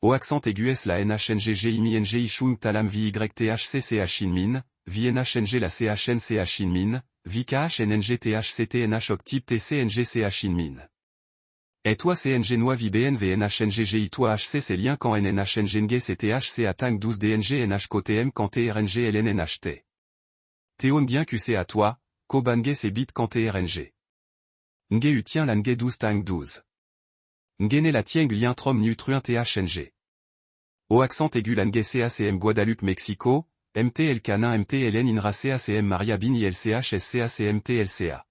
O accent aigu S la NHNGG IMI NGI Shung Talam VYTHCCH INMIN, VNHNG la CHNCH INMIN, VKH NNGTHCT NH Octype TCNGCH INMIN. Et toi CNG Noi VBN VNHNGGI toi HC c'est lien quand NNHNGNG CTHC Atang 12 DNG NH KTM quand TRNG LNNHT. Théon bien QC à toi, Kobange c'est bit quand TRNG. Nge u tien la Nge 12 Tang 12. Ngene la tieng lien trom nu truin THNG. O accent aigu la Nge CACM Guadeloupe Mexico, MT Canin MT LN INRA CACM Maria Bini LCH SCACMT LCA.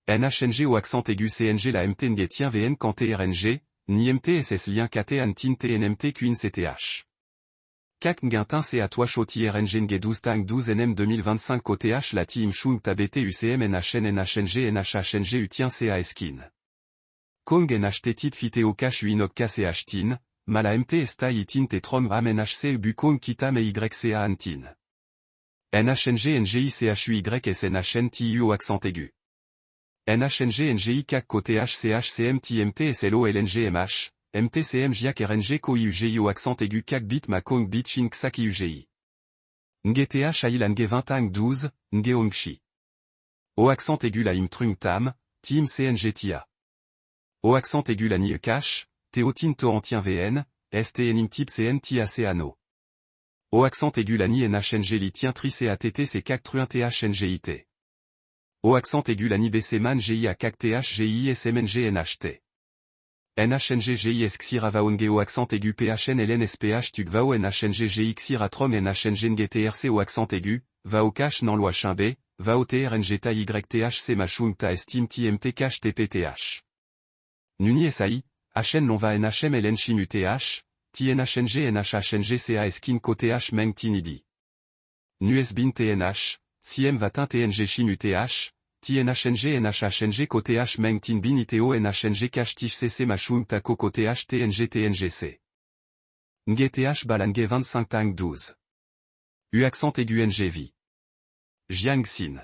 NHNG au accent aigu CNG la MT Nge tien VN quand TRNG, ni MT SS lien KT Antin TNMT Queen CTH. Kak Ngintin C à toi Choti RNG Nge 12 Tang 12 NM 2025 OTH la Team Shung TABT UCM NHN NHNG NHHNG U tien CA Eskin. Kong NHT tit Fiteo Cash Uinok KCH Tin, Mala MT Estai Itin Tetrom Am NHC Ubu Kong Kitam et YCA Antin. NHNG NGI CHUY SNHN TU au accent aigu. NHNG NGI CAC côté HCHCM TMT SLO LNG MH, MTCM JIAC RNG Co IUGI au accent aigu CAC Bit Makong Bit Ching Ksak IUGI. NGTH Ail Nge 20 Tang 12, Nge Ongshi. Au accent aigu la Im Trung Tam, Team CNG TIA. Au accent aigu la Nie Cash, Théotine Torrentien VN, STN Type CN TIA CANO. Au accent aigu la Nie NHNG Litien Tri CATT C CAC Truin THNGIT. Au accent aigu la BC Man GIA CAC THGI SMNG NHT. NHNG GI Xira Vaonge au accent aigu PHN LN SPH TUC VAO NHNG GI Xira Trom NHNG NGTRC au accent aigu, VAO Cash Nan Loi Chimbé, VAO TRNG Ta YTHC Machung Ta Estime TMT Cash TPTH. Nuni SAI, HN Lonva NHM LN Chimu TH, TNHNG NHHNG CA Eskin Co TH Meng Tinidi. NUSBIN TNH, CM Vatin TNG Chimu TH, TNHNG NHHNG Co TH Meng Tin Bin ITO NHNG Cash Tich CC Machung Taco Co TH TNG TNGC. Nge TH Balange 25 Tang 12. U accent aigu NGV. Jiang Xin.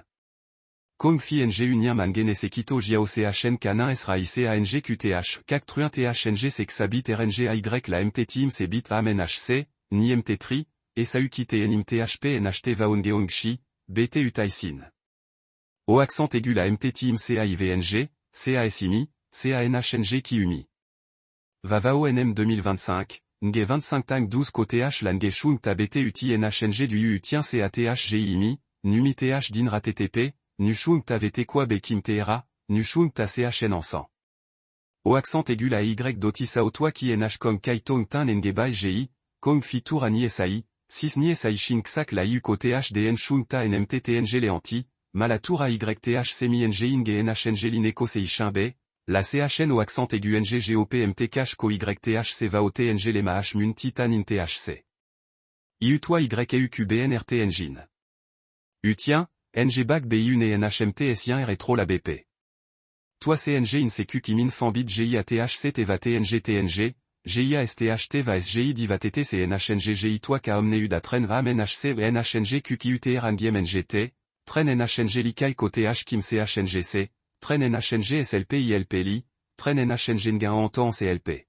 Kong Fi NG Unien Mangene Sekito Jiao CHN Canin SRAI CANG QTH CAC Truin THNG Sexabit RNG AY la MT Team C Bit Am NHC, Ni MT Tri, SAU Kite NIM THP NHT Vaonge Ongshi, BT Utaisin. Au accent aigu la MT Team CAIVNG, CASIMI, CANHNG Kiumi. Vavao NM 2025, Nge 25 Tang 12 KTH la Nge Shung TABT UTI NHNG du U tien CATH GIMI, Numi TH DINRA TTP, Nushung Ta VT Kwa Bekim TRA, Nushung Ta CHN Ensan. Au accent aigu la Y Dotisa Otwa Ki NH Kong Kai Tong Tin Nge Bai GI, Kong Fi Tour Ani SAI, 6 Ni SAI Shin Ksak la U KTH DN Shung Ta NMT TNG Leanti, Malatour AYTH Semi NG Inge NHNG Lineko Sei Chimbe, la CHN au accent aigu NG GOP MT Cash Co YTH Sevao TNG Lema H Mun Titan In THC. IU Toi YEUQBN RT Engine. U tien, NG Bac BIUN et NHMT S1 Retro la BP. Toi CNG in CQ Kimin Fambit GIA THC Teva TNG TNG, GIA STHT va SGI Diva TT CNHNG GI Toi Ka Omneuda Tren Vam NHC NHNG QQUTR Angiem NGT, Tren NHNG Likai Co TH Kim CHNGC, Tren NHNG SLP ILP Li, Tren NHNG Nga Entend CLP.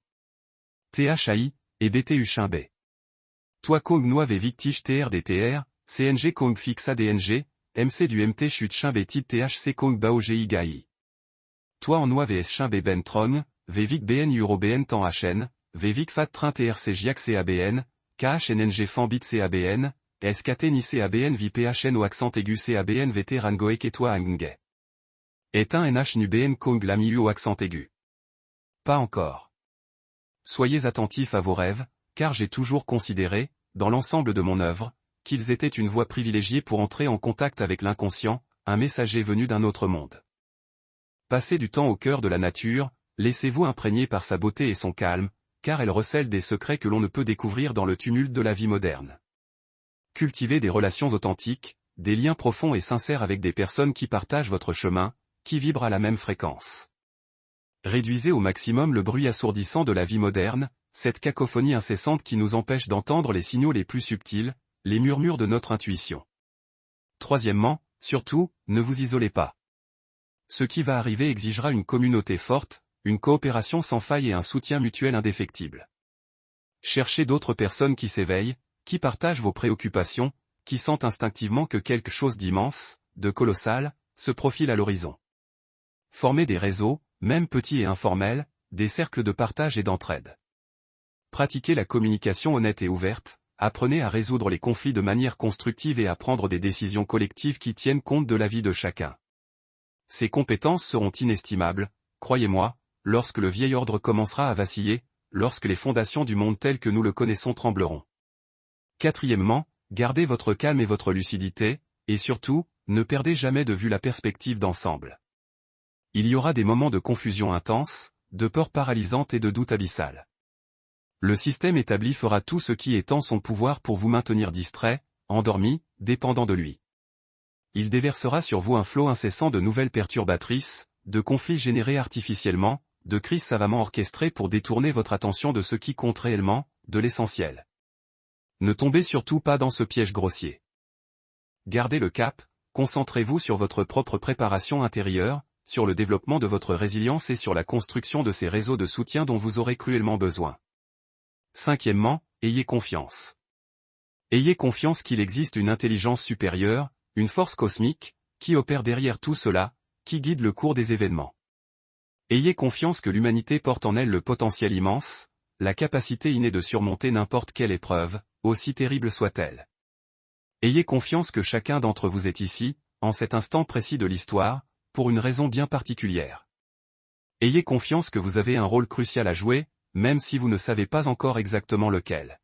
THAI, et BTU Chimbe. Toi Kong Noave et Victige TRDTR, CNG Kong Fixa DNG, MC du MT Chute Chimbe Tit THC Kong Bao GI Gai. Toi en Noave et Chimbe Ben Tron, Vvic BN Euro BN Temps HN, Vvic Fat Train TRC Giac CABN, KHNNG Fambit CABN, SKT Ni CABN VPHN au accent aigu CABN VT Rangoek et toi Angge. Est un NH Nu BN Kong la milieu au accent aigu. Pas encore. Soyez attentifs à vos rêves, car j'ai toujours considéré, dans l'ensemble de mon œuvre, qu'ils étaient une voie privilégiée pour entrer en contact avec l'inconscient, un messager venu d'un autre monde. Passez du temps au cœur de la nature, laissez-vous imprégner par sa beauté et son calme, car elle recèle des secrets que l'on ne peut découvrir dans le tumulte de la vie moderne. Cultivez des relations authentiques, des liens profonds et sincères avec des personnes qui partagent votre chemin, qui vibrent à la même fréquence. Réduisez au maximum le bruit assourdissant de la vie moderne, cette cacophonie incessante qui nous empêche d'entendre les signaux les plus subtils, les murmures de notre intuition. Troisièmement, surtout, ne vous isolez pas. Ce qui va arriver exigera une communauté forte, une coopération sans faille et un soutien mutuel indéfectible. Cherchez d'autres personnes qui s'éveillent, qui partagent vos préoccupations, qui sentent instinctivement que quelque chose d'immense, de colossal, se profile à l'horizon. Formez des réseaux, même petits et informels, des cercles de partage et d'entraide. Pratiquez la communication honnête et ouverte, apprenez à résoudre les conflits de manière constructive et à prendre des décisions collectives qui tiennent compte de la vie de chacun. Ces compétences seront inestimables, croyez-moi, lorsque le vieil ordre commencera à vaciller, lorsque les fondations du monde tel que nous le connaissons trembleront. Quatrièmement, gardez votre calme et votre lucidité, et surtout, ne perdez jamais de vue la perspective d'ensemble. Il y aura des moments de confusion intense, de peur paralysante et de doute abyssal. Le système établi fera tout ce qui est en son pouvoir pour vous maintenir distrait, endormi, dépendant de lui. Il déversera sur vous un flot incessant de nouvelles perturbatrices, de conflits générés artificiellement, de crises savamment orchestrées pour détourner votre attention de ce qui compte réellement, de l'essentiel. Ne tombez surtout pas dans ce piège grossier. Gardez le cap, concentrez-vous sur votre propre préparation intérieure, sur le développement de votre résilience et sur la construction de ces réseaux de soutien dont vous aurez cruellement besoin. Cinquièmement, ayez confiance. Ayez confiance qu'il existe une intelligence supérieure, une force cosmique, qui opère derrière tout cela, qui guide le cours des événements. Ayez confiance que l'humanité porte en elle le potentiel immense, la capacité innée de surmonter n'importe quelle épreuve, aussi terrible soit-elle. Ayez confiance que chacun d'entre vous est ici, en cet instant précis de l'histoire, pour une raison bien particulière. Ayez confiance que vous avez un rôle crucial à jouer, même si vous ne savez pas encore exactement lequel.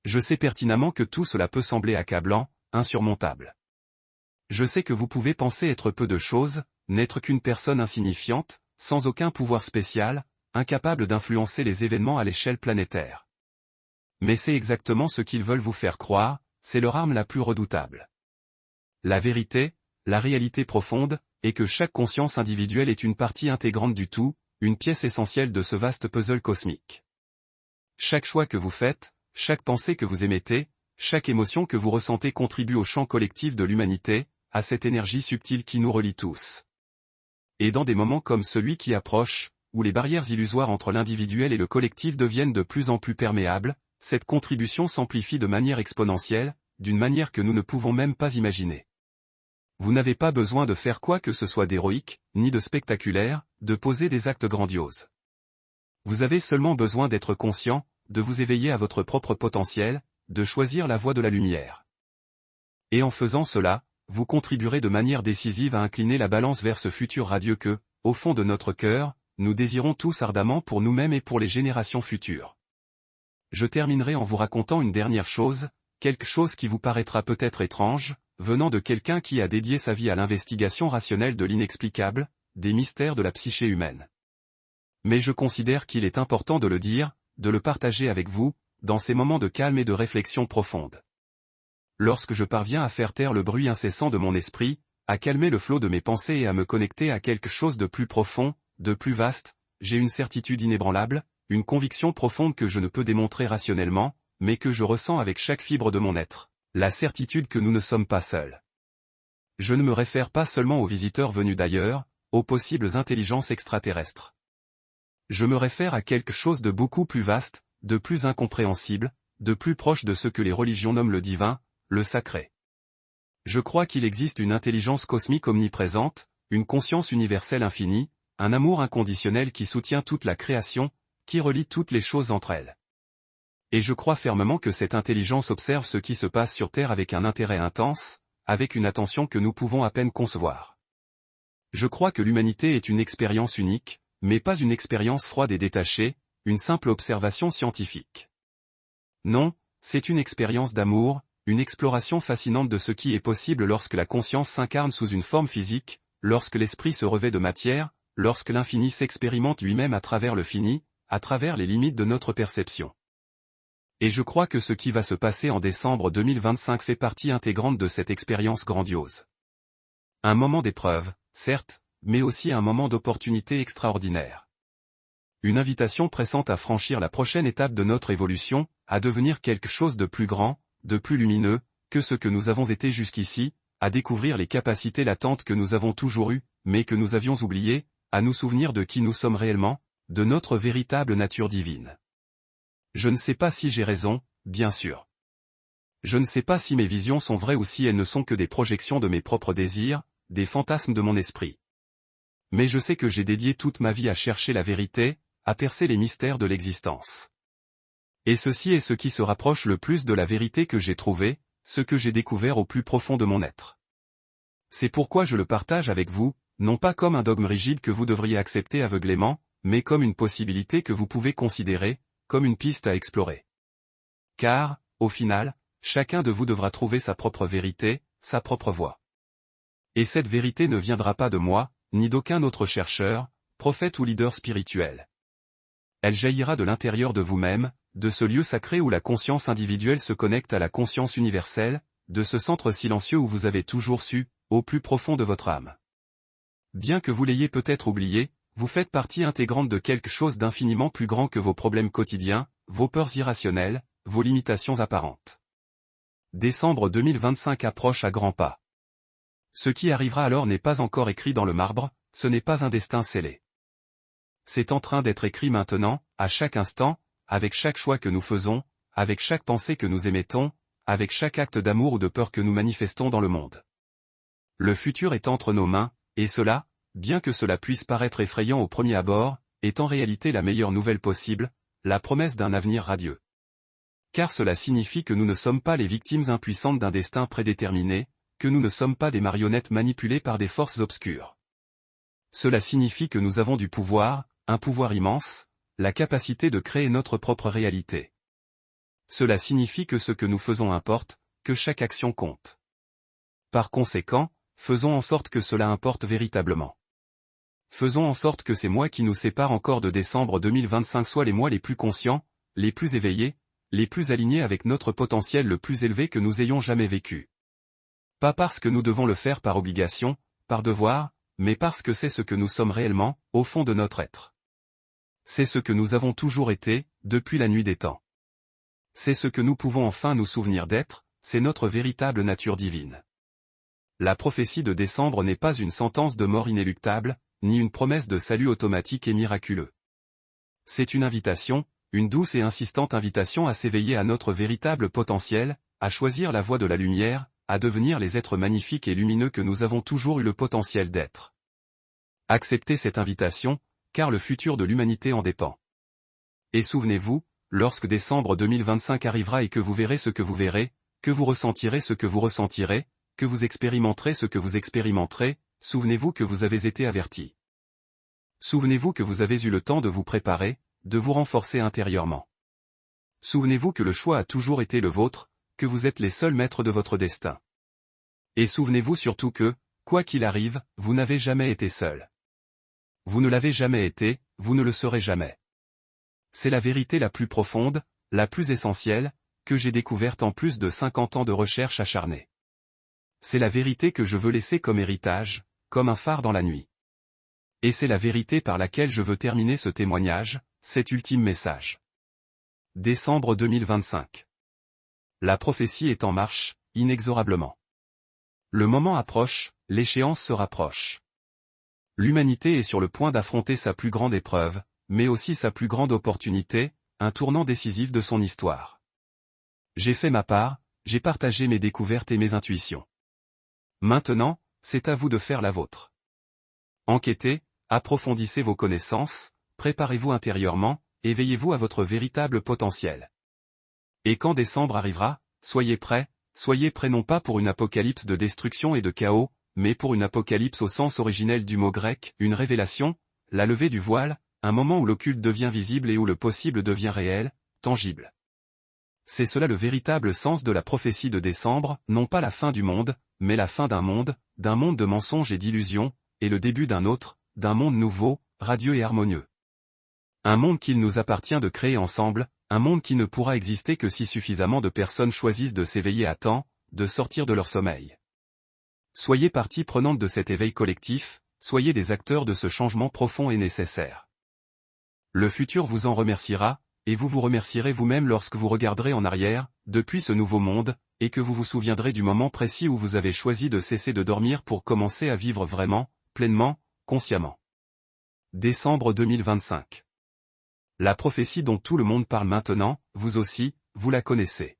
Je sais pertinemment que tout cela peut sembler accablant, insurmontable. Je sais que vous pouvez penser être peu de choses, n'être qu'une personne insignifiante, sans aucun pouvoir spécial, incapable d'influencer les événements à l'échelle planétaire. Mais c'est exactement ce qu'ils veulent vous faire croire, c'est leur arme la plus redoutable. La vérité, la réalité profonde, est que chaque conscience individuelle est une partie intégrante du tout, une pièce essentielle de ce vaste puzzle cosmique. Chaque choix que vous faites, chaque pensée que vous émettez, chaque émotion que vous ressentez contribue au champ collectif de l'humanité, à cette énergie subtile qui nous relie tous. Et dans des moments comme celui qui approche, où les barrières illusoires entre l'individuel et le collectif deviennent de plus en plus perméables, cette contribution s'amplifie de manière exponentielle, d'une manière que nous ne pouvons même pas imaginer. Vous n'avez pas besoin de faire quoi que ce soit d'héroïque, ni de spectaculaire, de poser des actes grandioses. Vous avez seulement besoin d'être conscient, de vous éveiller à votre propre potentiel, de choisir la voie de la lumière. Et en faisant cela, vous contribuerez de manière décisive à incliner la balance vers ce futur radieux que, au fond de notre cœur, nous désirons tous ardemment pour nous-mêmes et pour les générations futures. Je terminerai en vous racontant une dernière chose, quelque chose qui vous paraîtra peut-être étrange, venant de quelqu'un qui a dédié sa vie à l'investigation rationnelle de l'inexplicable, des mystères de la psyché humaine. Mais je considère qu'il est important de le dire, de le partager avec vous, dans ces moments de calme et de réflexion profonde. Lorsque je parviens à faire taire le bruit incessant de mon esprit, à calmer le flot de mes pensées et à me connecter à quelque chose de plus profond, de plus vaste, j'ai une certitude inébranlable, une conviction profonde que je ne peux démontrer rationnellement, mais que je ressens avec chaque fibre de mon être, la certitude que nous ne sommes pas seuls. Je ne me réfère pas seulement aux visiteurs venus d'ailleurs, aux possibles intelligences extraterrestres. Je me réfère à quelque chose de beaucoup plus vaste, de plus incompréhensible, de plus proche de ce que les religions nomment le divin, le sacré. Je crois qu'il existe une intelligence cosmique omniprésente, une conscience universelle infinie, un amour inconditionnel qui soutient toute la création, qui relie toutes les choses entre elles. Et je crois fermement que cette intelligence observe ce qui se passe sur Terre avec un intérêt intense, avec une attention que nous pouvons à peine concevoir. Je crois que l'humanité est une expérience unique, mais pas une expérience froide et détachée, une simple observation scientifique. Non, c'est une expérience d'amour, une exploration fascinante de ce qui est possible lorsque la conscience s'incarne sous une forme physique, lorsque l'esprit se revêt de matière, lorsque l'infini s'expérimente lui-même à travers le fini, à travers les limites de notre perception. Et je crois que ce qui va se passer en décembre 2025 fait partie intégrante de cette expérience grandiose. Un moment d'épreuve, certes, mais aussi un moment d'opportunité extraordinaire. Une invitation pressante à franchir la prochaine étape de notre évolution, à devenir quelque chose de plus grand, de plus lumineux, que ce que nous avons été jusqu'ici, à découvrir les capacités latentes que nous avons toujours eues, mais que nous avions oubliées, à nous souvenir de qui nous sommes réellement, de notre véritable nature divine. Je ne sais pas si j'ai raison, bien sûr. Je ne sais pas si mes visions sont vraies ou si elles ne sont que des projections de mes propres désirs, des fantasmes de mon esprit. Mais je sais que j'ai dédié toute ma vie à chercher la vérité, à percer les mystères de l'existence. Et ceci est ce qui se rapproche le plus de la vérité que j'ai trouvée, ce que j'ai découvert au plus profond de mon être. C'est pourquoi je le partage avec vous, non pas comme un dogme rigide que vous devriez accepter aveuglément, mais comme une possibilité que vous pouvez considérer, comme une piste à explorer. Car, au final, chacun de vous devra trouver sa propre vérité, sa propre voie. Et cette vérité ne viendra pas de moi, ni d'aucun autre chercheur, prophète ou leader spirituel. Elle jaillira de l'intérieur de vous-même, de ce lieu sacré où la conscience individuelle se connecte à la conscience universelle, de ce centre silencieux où vous avez toujours su, au plus profond de votre âme. Bien que vous l'ayez peut-être oublié, vous faites partie intégrante de quelque chose d'infiniment plus grand que vos problèmes quotidiens, vos peurs irrationnelles, vos limitations apparentes. Décembre 2025 approche à grands pas. Ce qui arrivera alors n'est pas encore écrit dans le marbre, ce n'est pas un destin scellé. C'est en train d'être écrit maintenant, à chaque instant, avec chaque choix que nous faisons, avec chaque pensée que nous émettons, avec chaque acte d'amour ou de peur que nous manifestons dans le monde. Le futur est entre nos mains, et cela, bien que cela puisse paraître effrayant au premier abord, est en réalité la meilleure nouvelle possible, la promesse d'un avenir radieux. Car cela signifie que nous ne sommes pas les victimes impuissantes d'un destin prédéterminé, que nous ne sommes pas des marionnettes manipulées par des forces obscures. Cela signifie que nous avons du pouvoir, un pouvoir immense, la capacité de créer notre propre réalité. Cela signifie que ce que nous faisons importe, que chaque action compte. Par conséquent, faisons en sorte que cela importe véritablement. Faisons en sorte que ces mois qui nous séparent encore de décembre 2025 soient les mois les plus conscients, les plus éveillés, les plus alignés avec notre potentiel le plus élevé que nous ayons jamais vécu. Pas parce que nous devons le faire par obligation, par devoir, mais parce que c'est ce que nous sommes réellement, au fond de notre être. C'est ce que nous avons toujours été, depuis la nuit des temps. C'est ce que nous pouvons enfin nous souvenir d'être, c'est notre véritable nature divine. La prophétie de décembre n'est pas une sentence de mort inéluctable, ni une promesse de salut automatique et miraculeux. C'est une invitation, une douce et insistante invitation à s'éveiller à notre véritable potentiel, à choisir la voie de la lumière, à devenir les êtres magnifiques et lumineux que nous avons toujours eu le potentiel d'être. Acceptez cette invitation, car le futur de l'humanité en dépend. Et souvenez-vous, lorsque décembre 2025 arrivera et que vous verrez ce que vous verrez, que vous ressentirez ce que vous ressentirez, que vous expérimenterez ce que vous expérimenterez, souvenez-vous que vous avez été averti. Souvenez-vous que vous avez eu le temps de vous préparer, de vous renforcer intérieurement. Souvenez-vous que le choix a toujours été le vôtre, que vous êtes les seuls maîtres de votre destin. Et souvenez-vous surtout que, quoi qu'il arrive, vous n'avez jamais été seul. Vous ne l'avez jamais été, vous ne le serez jamais. C'est la vérité la plus profonde, la plus essentielle, que j'ai découverte en plus de 50 ans de recherche acharnée. C'est la vérité que je veux laisser comme héritage, comme un phare dans la nuit. Et c'est la vérité par laquelle je veux terminer ce témoignage, cet ultime message. Décembre 2025. La prophétie est en marche, inexorablement. Le moment approche, l'échéance se rapproche. L'humanité est sur le point d'affronter sa plus grande épreuve, mais aussi sa plus grande opportunité, un tournant décisif de son histoire. J'ai fait ma part, j'ai partagé mes découvertes et mes intuitions. Maintenant, c'est à vous de faire la vôtre. Enquêtez, approfondissez vos connaissances, préparez-vous intérieurement, éveillez-vous à votre véritable potentiel. Et quand décembre arrivera, soyez prêts non pas pour une apocalypse de destruction et de chaos, mais pour une apocalypse au sens originel du mot grec, une révélation, la levée du voile, un moment où l'occulte devient visible et où le possible devient réel, tangible. C'est cela le véritable sens de la prophétie de décembre, non pas la fin du monde, mais la fin d'un monde de mensonges et d'illusions, et le début d'un autre, d'un monde nouveau, radieux et harmonieux. Un monde qu'il nous appartient de créer ensemble, un monde qui ne pourra exister que si suffisamment de personnes choisissent de s'éveiller à temps, de sortir de leur sommeil. Soyez partie prenante de cet éveil collectif, soyez des acteurs de ce changement profond et nécessaire. Le futur vous en remerciera, et vous vous remercierez vous-même lorsque vous regarderez en arrière, depuis ce nouveau monde, et que vous vous souviendrez du moment précis où vous avez choisi de cesser de dormir pour commencer à vivre vraiment, pleinement, consciemment. Décembre 2025. La prophétie dont tout le monde parle maintenant, vous aussi, vous la connaissez.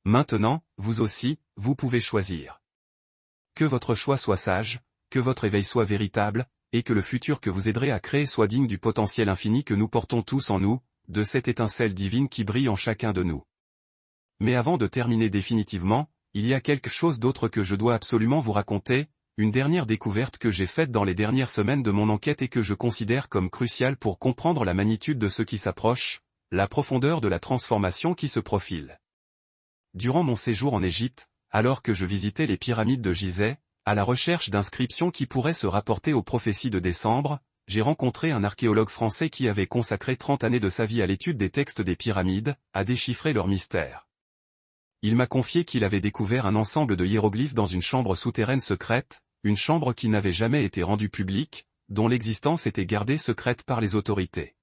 Maintenant, vous aussi, vous pouvez choisir. Que votre choix soit sage, que votre éveil soit véritable, et que le futur que vous aiderez à créer soit digne du potentiel infini que nous portons tous en nous, de cette étincelle divine qui brille en chacun de nous. Mais avant de terminer définitivement, il y a quelque chose d'autre que je dois absolument vous raconter, une dernière découverte que j'ai faite dans les dernières semaines de mon enquête et que je considère comme cruciale pour comprendre la magnitude de ce qui s'approche, la profondeur de la transformation qui se profile. Durant mon séjour en Égypte, alors que je visitais les pyramides de Gizeh, à la recherche d'inscriptions qui pourraient se rapporter aux prophéties de décembre, j'ai rencontré un archéologue français qui avait consacré 30 années de sa vie à l'étude des textes des pyramides, à déchiffrer leurs mystères. Il m'a confié qu'il avait découvert un ensemble de hiéroglyphes dans une chambre souterraine secrète, une chambre qui n'avait jamais été rendue publique, dont l'existence était gardée secrète par les autorités.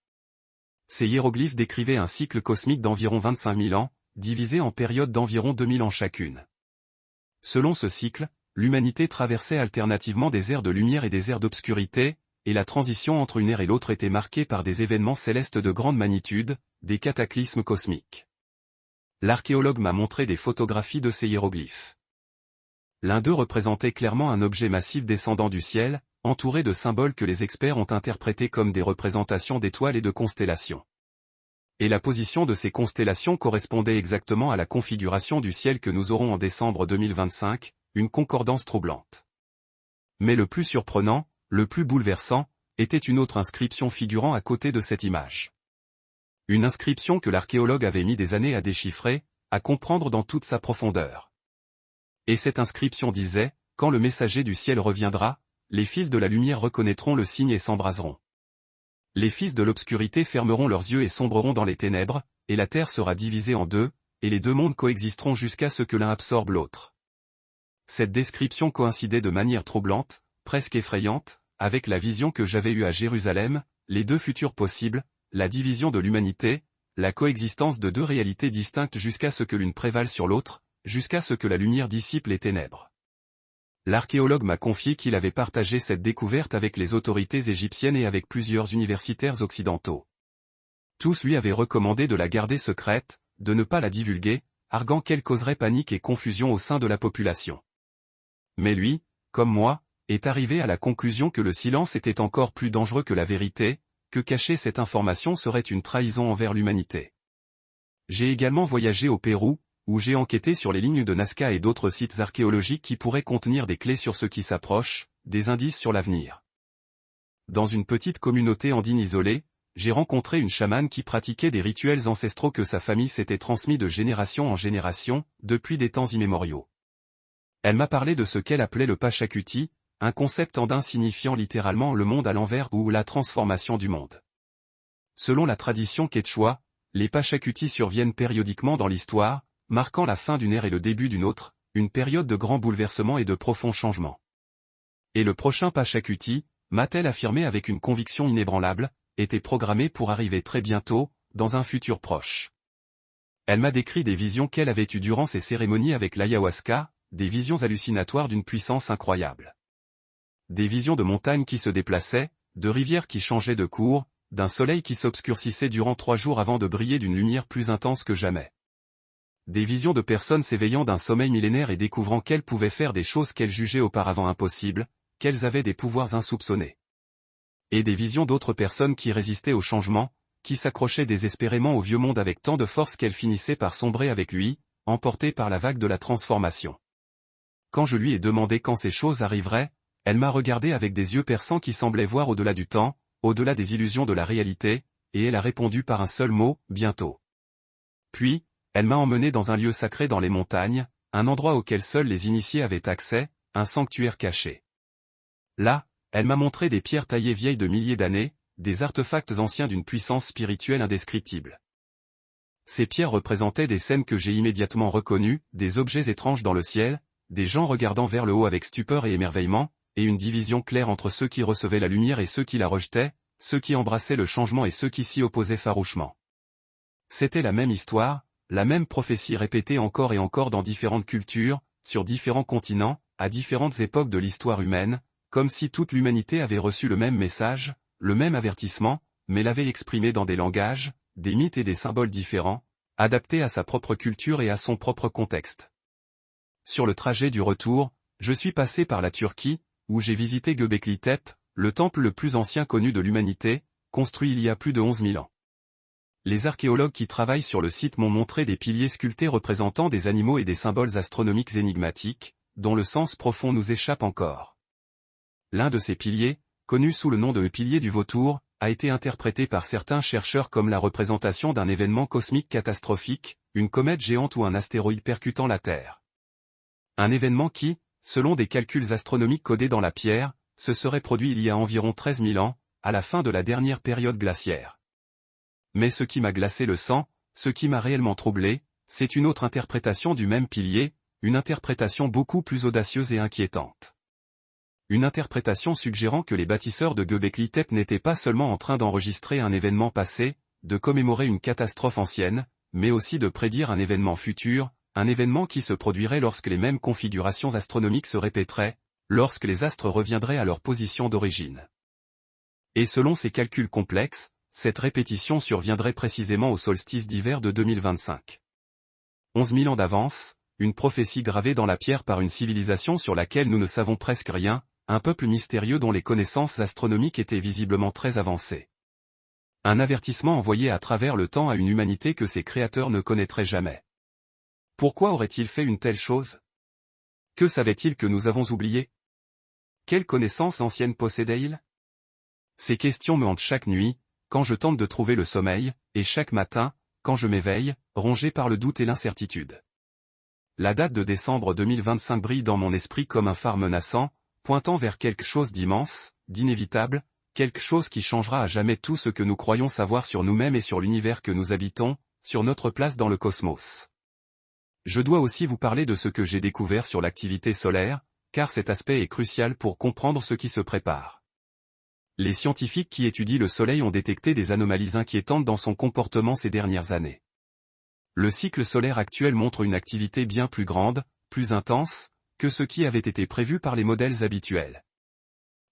Ces hiéroglyphes décrivaient un cycle cosmique d'environ 25 000 ans, divisé en périodes d'environ 2000 ans chacune. Selon ce cycle, l'humanité traversait alternativement des ères de lumière et des ères d'obscurité, et la transition entre une ère et l'autre était marquée par des événements célestes de grande magnitude, des cataclysmes cosmiques. L'archéologue m'a montré des photographies de ces hiéroglyphes. L'un d'eux représentait clairement un objet massif descendant du ciel, entouré de symboles que les experts ont interprétés comme des représentations d'étoiles et de constellations. Et la position de ces constellations correspondait exactement à la configuration du ciel que nous aurons en décembre 2025, une concordance troublante. Mais le plus surprenant, le plus bouleversant, était une autre inscription figurant à côté de cette image. Une inscription que l'archéologue avait mis des années à déchiffrer, à comprendre dans toute sa profondeur. Et cette inscription disait, « Quand le messager du ciel reviendra, les fils de la lumière reconnaîtront le signe et s'embraseront. Les fils de l'obscurité fermeront leurs yeux et sombreront dans les ténèbres, et la terre sera divisée en deux, et les deux mondes coexisteront jusqu'à ce que l'un absorbe l'autre. » Cette description coïncidait de manière troublante, presque effrayante, avec la vision que j'avais eue à Jérusalem, les deux futurs possibles, la division de l'humanité, la coexistence de deux réalités distinctes jusqu'à ce que l'une prévale sur l'autre, jusqu'à ce que la lumière dissipe les ténèbres. L'archéologue m'a confié qu'il avait partagé cette découverte avec les autorités égyptiennes et avec plusieurs universitaires occidentaux. Tous lui avaient recommandé de la garder secrète, de ne pas la divulguer, arguant qu'elle causerait panique et confusion au sein de la population. Mais lui, comme moi, est arrivé à la conclusion que le silence était encore plus dangereux que la vérité, que cacher cette information serait une trahison envers l'humanité. J'ai également voyagé au Pérou, où j'ai enquêté sur les lignes de Nazca et d'autres sites archéologiques qui pourraient contenir des clés sur ce qui s'approche, des indices sur l'avenir. Dans une petite communauté andine isolée, j'ai rencontré une chamane qui pratiquait des rituels ancestraux que sa famille s'était transmis de génération en génération, depuis des temps immémoriaux. Elle m'a parlé de ce qu'elle appelait le Pachacuti, un concept andin signifiant littéralement le monde à l'envers ou la transformation du monde. Selon la tradition quechua, les Pachacuti surviennent périodiquement dans l'histoire, marquant la fin d'une ère et le début d'une autre, une période de grands bouleversements et de profonds changements. Et le prochain Pachacuti, m'a-t-elle affirmé avec une conviction inébranlable, était programmé pour arriver très bientôt, dans un futur proche. Elle m'a décrit des visions qu'elle avait eues durant ses cérémonies avec l'ayahuasca, des visions hallucinatoires d'une puissance incroyable. Des visions de montagnes qui se déplaçaient, de rivières qui changeaient de cours, d'un soleil qui s'obscurcissait durant 3 jours avant de briller d'une lumière plus intense que jamais. Des visions de personnes s'éveillant d'un sommeil millénaire et découvrant qu'elles pouvaient faire des choses qu'elles jugeaient auparavant impossibles, qu'elles avaient des pouvoirs insoupçonnés. Et des visions d'autres personnes qui résistaient au changement, qui s'accrochaient désespérément au vieux monde avec tant de force qu'elles finissaient par sombrer avec lui, emportées par la vague de la transformation. Quand je lui ai demandé quand ces choses arriveraient, elle m'a regardé avec des yeux perçants qui semblaient voir au-delà du temps, au-delà des illusions de la réalité, et elle a répondu par un seul mot, bientôt. Puis, elle m'a emmené dans un lieu sacré dans les montagnes, un endroit auquel seuls les initiés avaient accès, un sanctuaire caché. Là, elle m'a montré des pierres taillées vieilles de milliers d'années, des artefacts anciens d'une puissance spirituelle indescriptible. Ces pierres représentaient des scènes que j'ai immédiatement reconnues, des objets étranges dans le ciel, des gens regardant vers le haut avec stupeur et émerveillement, et une division claire entre ceux qui recevaient la lumière et ceux qui la rejetaient, ceux qui embrassaient le changement et ceux qui s'y opposaient farouchement. C'était la même histoire, la même prophétie répétée encore et encore dans différentes cultures, sur différents continents, à différentes époques de l'histoire humaine, comme si toute l'humanité avait reçu le même message, le même avertissement, mais l'avait exprimé dans des langages, des mythes et des symboles différents, adaptés à sa propre culture et à son propre contexte. Sur le trajet du retour, je suis passé par la Turquie, où j'ai visité Göbekli Tepe, le temple le plus ancien connu de l'humanité, construit il y a plus de 11 000 ans. Les archéologues qui travaillent sur le site m'ont montré des piliers sculptés représentant des animaux et des symboles astronomiques énigmatiques, dont le sens profond nous échappe encore. L'un de ces piliers, connu sous le nom de pilier du vautour, a été interprété par certains chercheurs comme la représentation d'un événement cosmique catastrophique, une comète géante ou un astéroïde percutant la Terre. Un événement qui, selon des calculs astronomiques codés dans la pierre, se serait produit il y a environ 13 000 ans, à la fin de la dernière période glaciaire. Mais ce qui m'a glacé le sang, ce qui m'a réellement troublé, c'est une autre interprétation du même pilier, une interprétation beaucoup plus audacieuse et inquiétante. Une interprétation suggérant que les bâtisseurs de Göbekli Tepe n'étaient pas seulement en train d'enregistrer un événement passé, de commémorer une catastrophe ancienne, mais aussi de prédire un événement futur, un événement qui se produirait lorsque les mêmes configurations astronomiques se répéteraient, lorsque les astres reviendraient à leur position d'origine. Et selon ces calculs complexes, cette répétition surviendrait précisément au solstice d'hiver de 2025. 11 000 ans d'avance, une prophétie gravée dans la pierre par une civilisation sur laquelle nous ne savons presque rien, un peuple mystérieux dont les connaissances astronomiques étaient visiblement très avancées. Un avertissement envoyé à travers le temps à une humanité que ses créateurs ne connaîtraient jamais. Pourquoi aurait-il fait une telle chose? Que savait-il que nous avons oublié? Quelles connaissances anciennes possédait-il? Ces questions me hantent chaque nuit, quand je tente de trouver le sommeil, et chaque matin, quand je m'éveille, rongé par le doute et l'incertitude. La date de décembre 2025 brille dans mon esprit comme un phare menaçant, pointant vers quelque chose d'immense, d'inévitable, quelque chose qui changera à jamais tout ce que nous croyons savoir sur nous-mêmes et sur l'univers que nous habitons, sur notre place dans le cosmos. Je dois aussi vous parler de ce que j'ai découvert sur l'activité solaire, car cet aspect est crucial pour comprendre ce qui se prépare. Les scientifiques qui étudient le Soleil ont détecté des anomalies inquiétantes dans son comportement ces dernières années. Le cycle solaire actuel montre une activité bien plus grande, plus intense, que ce qui avait été prévu par les modèles habituels.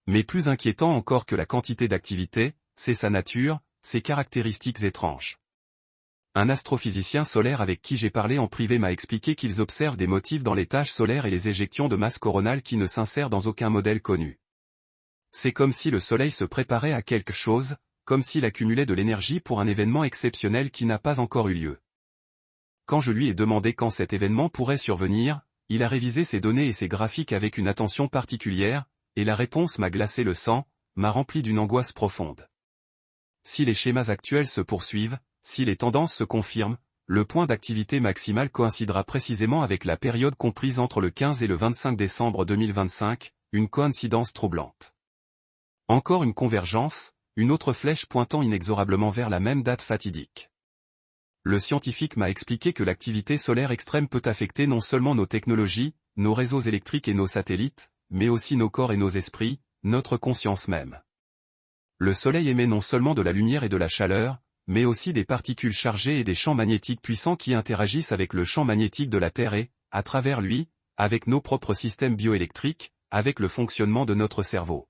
Mais plus inquiétant encore que la quantité d'activité, c'est sa nature, ses caractéristiques étranges. Un astrophysicien solaire avec qui j'ai parlé en privé m'a expliqué qu'ils observent des motifs dans les taches solaires et les éjections de masse coronale qui ne s'insèrent dans aucun modèle connu. C'est comme si le Soleil se préparait à quelque chose, comme s'il accumulait de l'énergie pour un événement exceptionnel qui n'a pas encore eu lieu. Quand je lui ai demandé quand cet événement pourrait survenir, il a révisé ses données et ses graphiques avec une attention particulière, et la réponse m'a glacé le sang, m'a rempli d'une angoisse profonde. Si les schémas actuels se poursuivent, si les tendances se confirment, le point d'activité maximale coïncidera précisément avec la période comprise entre le 15 et le 25 décembre 2025, une coïncidence troublante. Encore une convergence, une autre flèche pointant inexorablement vers la même date fatidique. Le scientifique m'a expliqué que l'activité solaire extrême peut affecter non seulement nos technologies, nos réseaux électriques et nos satellites, mais aussi nos corps et nos esprits, notre conscience même. Le Soleil émet non seulement de la lumière et de la chaleur, mais aussi des particules chargées et des champs magnétiques puissants qui interagissent avec le champ magnétique de la Terre et, à travers lui, avec nos propres systèmes bioélectriques, avec le fonctionnement de notre cerveau.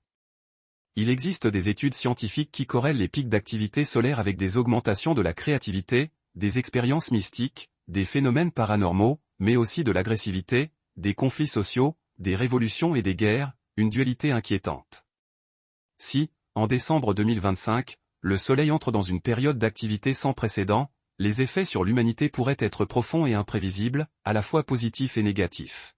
Il existe des études scientifiques qui corrèlent les pics d'activité solaire avec des augmentations de la créativité, des expériences mystiques, des phénomènes paranormaux, mais aussi de l'agressivité, des conflits sociaux, des révolutions et des guerres, une dualité inquiétante. Si, en décembre 2025, le Soleil entre dans une période d'activité sans précédent, les effets sur l'humanité pourraient être profonds et imprévisibles, à la fois positifs et négatifs.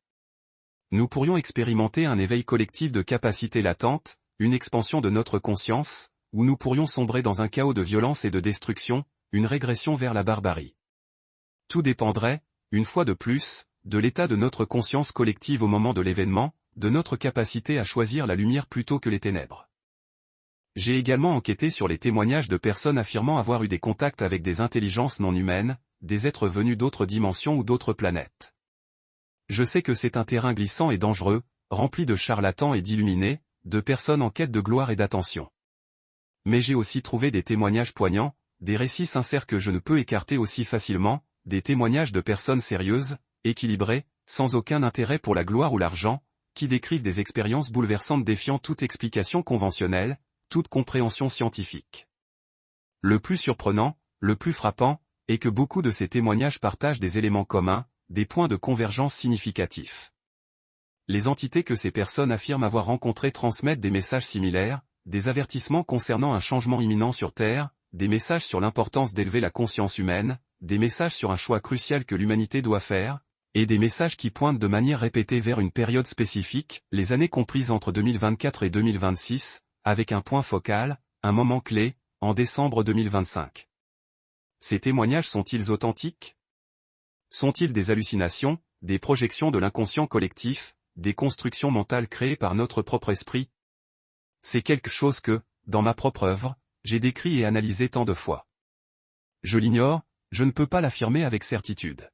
Nous pourrions expérimenter un éveil collectif de capacités latentes, une expansion de notre conscience, ou nous pourrions sombrer dans un chaos de violence et de destruction, une régression vers la barbarie. Tout dépendrait, une fois de plus, de l'état de notre conscience collective au moment de l'événement, de notre capacité à choisir la lumière plutôt que les ténèbres. J'ai également enquêté sur les témoignages de personnes affirmant avoir eu des contacts avec des intelligences non humaines, des êtres venus d'autres dimensions ou d'autres planètes. Je sais que c'est un terrain glissant et dangereux, rempli de charlatans et d'illuminés, de personnes en quête de gloire et d'attention. Mais j'ai aussi trouvé des témoignages poignants, des récits sincères que je ne peux écarter aussi facilement, des témoignages de personnes sérieuses, équilibrées, sans aucun intérêt pour la gloire ou l'argent, qui décrivent des expériences bouleversantes défiant toute explication conventionnelle, toute compréhension scientifique. Le plus surprenant, le plus frappant, est que beaucoup de ces témoignages partagent des éléments communs, des points de convergence significatifs. Les entités que ces personnes affirment avoir rencontrées transmettent des messages similaires, des avertissements concernant un changement imminent sur Terre, des messages sur l'importance d'élever la conscience humaine, des messages sur un choix crucial que l'humanité doit faire, et des messages qui pointent de manière répétée vers une période spécifique, les années comprises entre 2024 et 2026, avec un point focal, un moment clé, en décembre 2025. Ces témoignages sont-ils authentiques? Sont-ils des hallucinations, des projections de l'inconscient collectif, des constructions mentales créées par notre propre esprit? C'est quelque chose que, dans ma propre œuvre, j'ai décrit et analysé tant de fois. Je l'ignore, je ne peux pas l'affirmer avec certitude.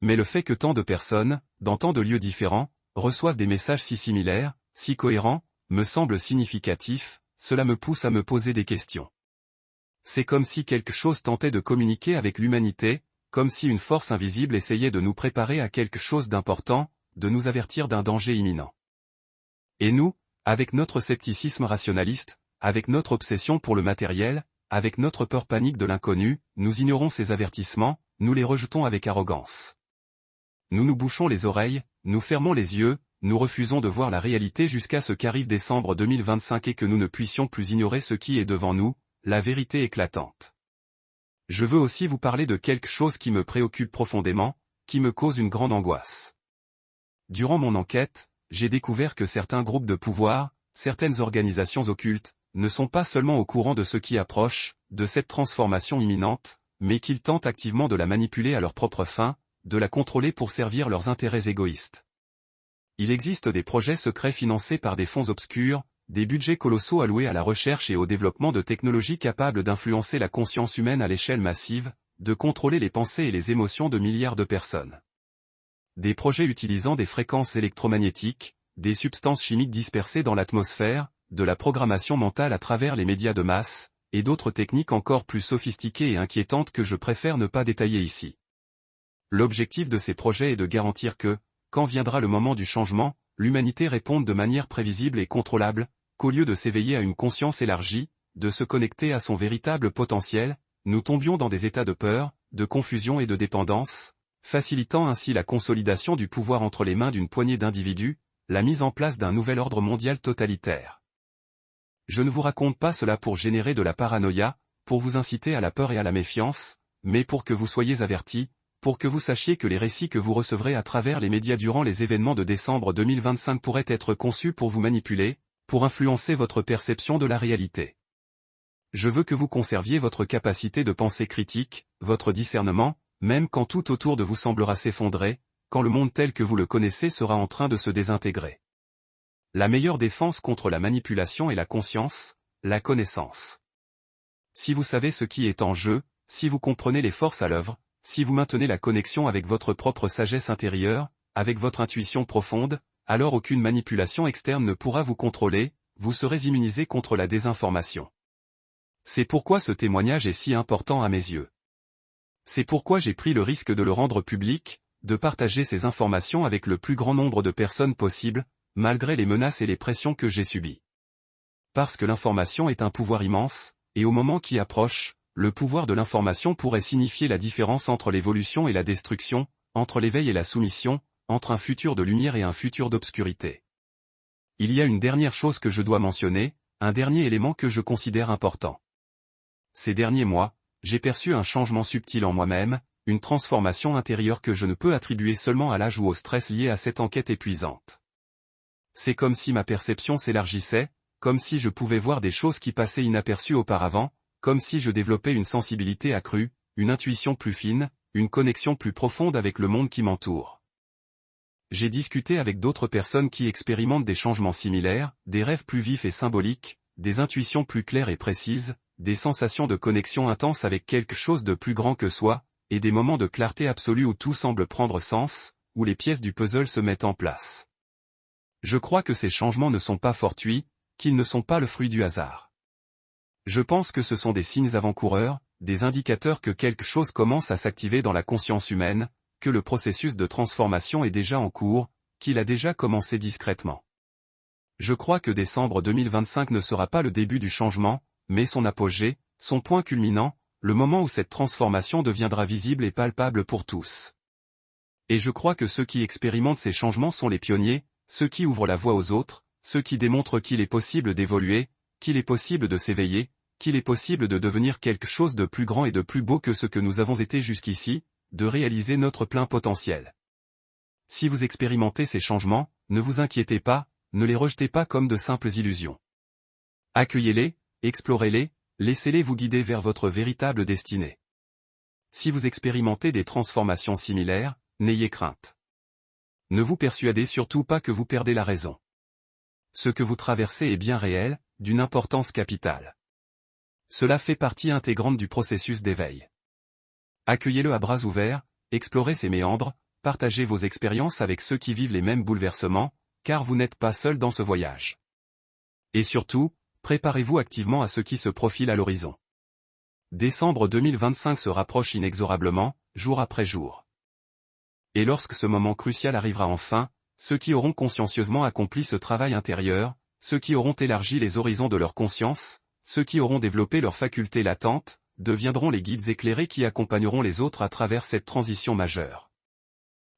Mais le fait que tant de personnes, dans tant de lieux différents, reçoivent des messages si similaires, si cohérents, me semble significatif, cela me pousse à me poser des questions. C'est comme si quelque chose tentait de communiquer avec l'humanité, comme si une force invisible essayait de nous préparer à quelque chose d'important, de nous avertir d'un danger imminent. Et nous, avec notre scepticisme rationaliste, avec notre obsession pour le matériel, avec notre peur panique de l'inconnu, nous ignorons ces avertissements, nous les rejetons avec arrogance. Nous nous bouchons les oreilles, nous fermons les yeux, nous refusons de voir la réalité jusqu'à ce qu'arrive décembre 2025 et que nous ne puissions plus ignorer ce qui est devant nous, la vérité éclatante. Je veux aussi vous parler de quelque chose qui me préoccupe profondément, qui me cause une grande angoisse. Durant mon enquête, j'ai découvert que certains groupes de pouvoir, certaines organisations occultes, ne sont pas seulement au courant de ce qui approche, de cette transformation imminente, mais qu'ils tentent activement de la manipuler à leur propre fin, de la contrôler pour servir leurs intérêts égoïstes. Il existe des projets secrets financés par des fonds obscurs, des budgets colossaux alloués à la recherche et au développement de technologies capables d'influencer la conscience humaine à l'échelle massive, de contrôler les pensées et les émotions de milliards de personnes. Des projets utilisant des fréquences électromagnétiques, des substances chimiques dispersées dans l'atmosphère, de la programmation mentale à travers les médias de masse, et d'autres techniques encore plus sophistiquées et inquiétantes que je préfère ne pas détailler ici. L'objectif de ces projets est de garantir que, quand viendra le moment du changement, l'humanité réponde de manière prévisible et contrôlable, qu'au lieu de s'éveiller à une conscience élargie, de se connecter à son véritable potentiel, nous tombions dans des états de peur, de confusion et de dépendance, facilitant ainsi la consolidation du pouvoir entre les mains d'une poignée d'individus, la mise en place d'un nouvel ordre mondial totalitaire. Je ne vous raconte pas cela pour générer de la paranoïa, pour vous inciter à la peur et à la méfiance, mais pour que vous soyez avertis, pour que vous sachiez que les récits que vous recevrez à travers les médias durant les événements de décembre 2025 pourraient être conçus pour vous manipuler, pour influencer votre perception de la réalité. Je veux que vous conserviez votre capacité de pensée critique, votre discernement, même quand tout autour de vous semblera s'effondrer, quand le monde tel que vous le connaissez sera en train de se désintégrer. La meilleure défense contre la manipulation est la conscience, la connaissance. Si vous savez ce qui est en jeu, si vous comprenez les forces à l'œuvre, si vous maintenez la connexion avec votre propre sagesse intérieure, avec votre intuition profonde, alors aucune manipulation externe ne pourra vous contrôler, vous serez immunisé contre la désinformation. C'est pourquoi ce témoignage est si important à mes yeux. C'est pourquoi j'ai pris le risque de le rendre public, de partager ces informations avec le plus grand nombre de personnes possible, malgré les menaces et les pressions que j'ai subies. Parce que l'information est un pouvoir immense, et au moment qui approche, le pouvoir de l'information pourrait signifier la différence entre l'évolution et la destruction, entre l'éveil et la soumission, entre un futur de lumière et un futur d'obscurité. Il y a une dernière chose que je dois mentionner, un dernier élément que je considère important. Ces derniers mois, j'ai perçu un changement subtil en moi-même, une transformation intérieure que je ne peux attribuer seulement à l'âge ou au stress lié à cette enquête épuisante. C'est comme si ma perception s'élargissait, comme si je pouvais voir des choses qui passaient inaperçues auparavant, comme si je développais une sensibilité accrue, une intuition plus fine, une connexion plus profonde avec le monde qui m'entoure. J'ai discuté avec d'autres personnes qui expérimentent des changements similaires, des rêves plus vifs et symboliques, des intuitions plus claires et précises, des sensations de connexion intense avec quelque chose de plus grand que soi, et des moments de clarté absolue où tout semble prendre sens, où les pièces du puzzle se mettent en place. Je crois que ces changements ne sont pas fortuits, qu'ils ne sont pas le fruit du hasard. Je pense que ce sont des signes avant-coureurs, des indicateurs que quelque chose commence à s'activer dans la conscience humaine, que le processus de transformation est déjà en cours, qu'il a déjà commencé discrètement. Je crois que décembre 2025 ne sera pas le début du changement, mais son apogée, son point culminant, le moment où cette transformation deviendra visible et palpable pour tous. Et je crois que ceux qui expérimentent ces changements sont les pionniers, ceux qui ouvrent la voie aux autres, ceux qui démontrent qu'il est possible d'évoluer, qu'il est possible de s'éveiller, qu'il est possible de devenir quelque chose de plus grand et de plus beau que ce que nous avons été jusqu'ici, de réaliser notre plein potentiel. Si vous expérimentez ces changements, ne vous inquiétez pas, ne les rejetez pas comme de simples illusions. Accueillez-les, explorez-les, laissez-les vous guider vers votre véritable destinée. Si vous expérimentez des transformations similaires, n'ayez crainte. Ne vous persuadez surtout pas que vous perdez la raison. Ce que vous traversez est bien réel, d'une importance capitale. Cela fait partie intégrante du processus d'éveil. Accueillez-le à bras ouverts, explorez ses méandres, partagez vos expériences avec ceux qui vivent les mêmes bouleversements, car vous n'êtes pas seul dans ce voyage. Et surtout, préparez-vous activement à ce qui se profile à l'horizon. Décembre 2025 se rapproche inexorablement, jour après jour. Et lorsque ce moment crucial arrivera enfin, ceux qui auront consciencieusement accompli ce travail intérieur, ceux qui auront élargi les horizons de leur conscience, ceux qui auront développé leurs facultés latentes, deviendront les guides éclairés qui accompagneront les autres à travers cette transition majeure.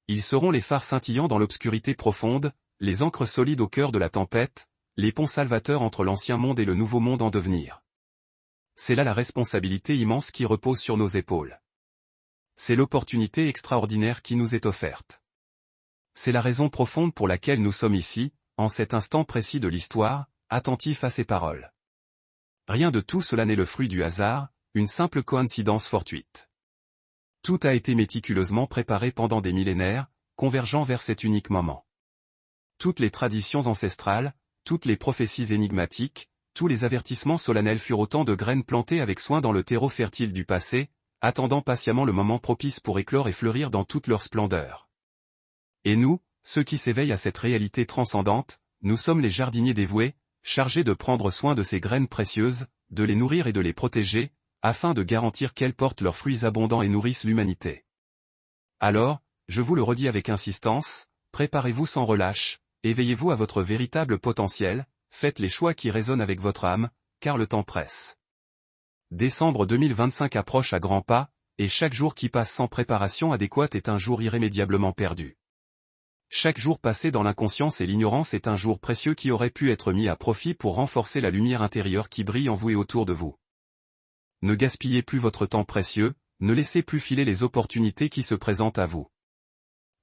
Ils seront les phares scintillants dans l'obscurité profonde, les ancres solides au cœur de la tempête, les ponts salvateurs entre l'ancien monde et le nouveau monde en devenir. C'est là la responsabilité immense qui repose sur nos épaules. C'est l'opportunité extraordinaire qui nous est offerte. C'est la raison profonde pour laquelle nous sommes ici, en cet instant précis de l'histoire, attentifs à ces paroles. Rien de tout cela n'est le fruit du hasard, une simple coïncidence fortuite. Tout a été méticuleusement préparé pendant des millénaires, convergeant vers cet unique moment. Toutes les traditions ancestrales, toutes les prophéties énigmatiques, tous les avertissements solennels furent autant de graines plantées avec soin dans le terreau fertile du passé, attendant patiemment le moment propice pour éclore et fleurir dans toute leur splendeur. Et nous, ceux qui s'éveillent à cette réalité transcendante, nous sommes les jardiniers dévoués, chargés de prendre soin de ces graines précieuses, de les nourrir et de les protéger, afin de garantir qu'elles portent leurs fruits abondants et nourrissent l'humanité. Alors, je vous le redis avec insistance, préparez-vous sans relâche, éveillez-vous à votre véritable potentiel, faites les choix qui résonnent avec votre âme, car le temps presse. Décembre 2025 approche à grands pas, et chaque jour qui passe sans préparation adéquate est un jour irrémédiablement perdu. Chaque jour passé dans l'inconscience et l'ignorance est un jour précieux qui aurait pu être mis à profit pour renforcer la lumière intérieure qui brille en vous et autour de vous. Ne gaspillez plus votre temps précieux, ne laissez plus filer les opportunités qui se présentent à vous.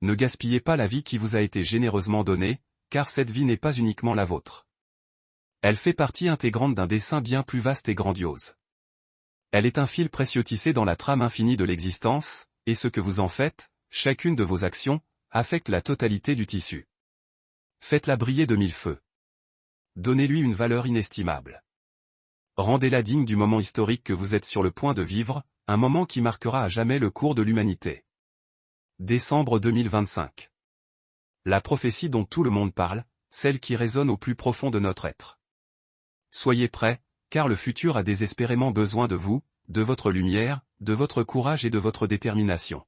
Ne gaspillez pas la vie qui vous a été généreusement donnée, car cette vie n'est pas uniquement la vôtre. Elle fait partie intégrante d'un dessein bien plus vaste et grandiose. Elle est un fil précieux tissé dans la trame infinie de l'existence, et ce que vous en faites, chacune de vos actions, affecte la totalité du tissu. Faites-la briller de mille feux. Donnez-lui une valeur inestimable. Rendez-la digne du moment historique que vous êtes sur le point de vivre, un moment qui marquera à jamais le cours de l'humanité. Décembre 2025. La prophétie dont tout le monde parle, celle qui résonne au plus profond de notre être. Soyez prêts, car le futur a désespérément besoin de vous, de votre lumière, de votre courage et de votre détermination.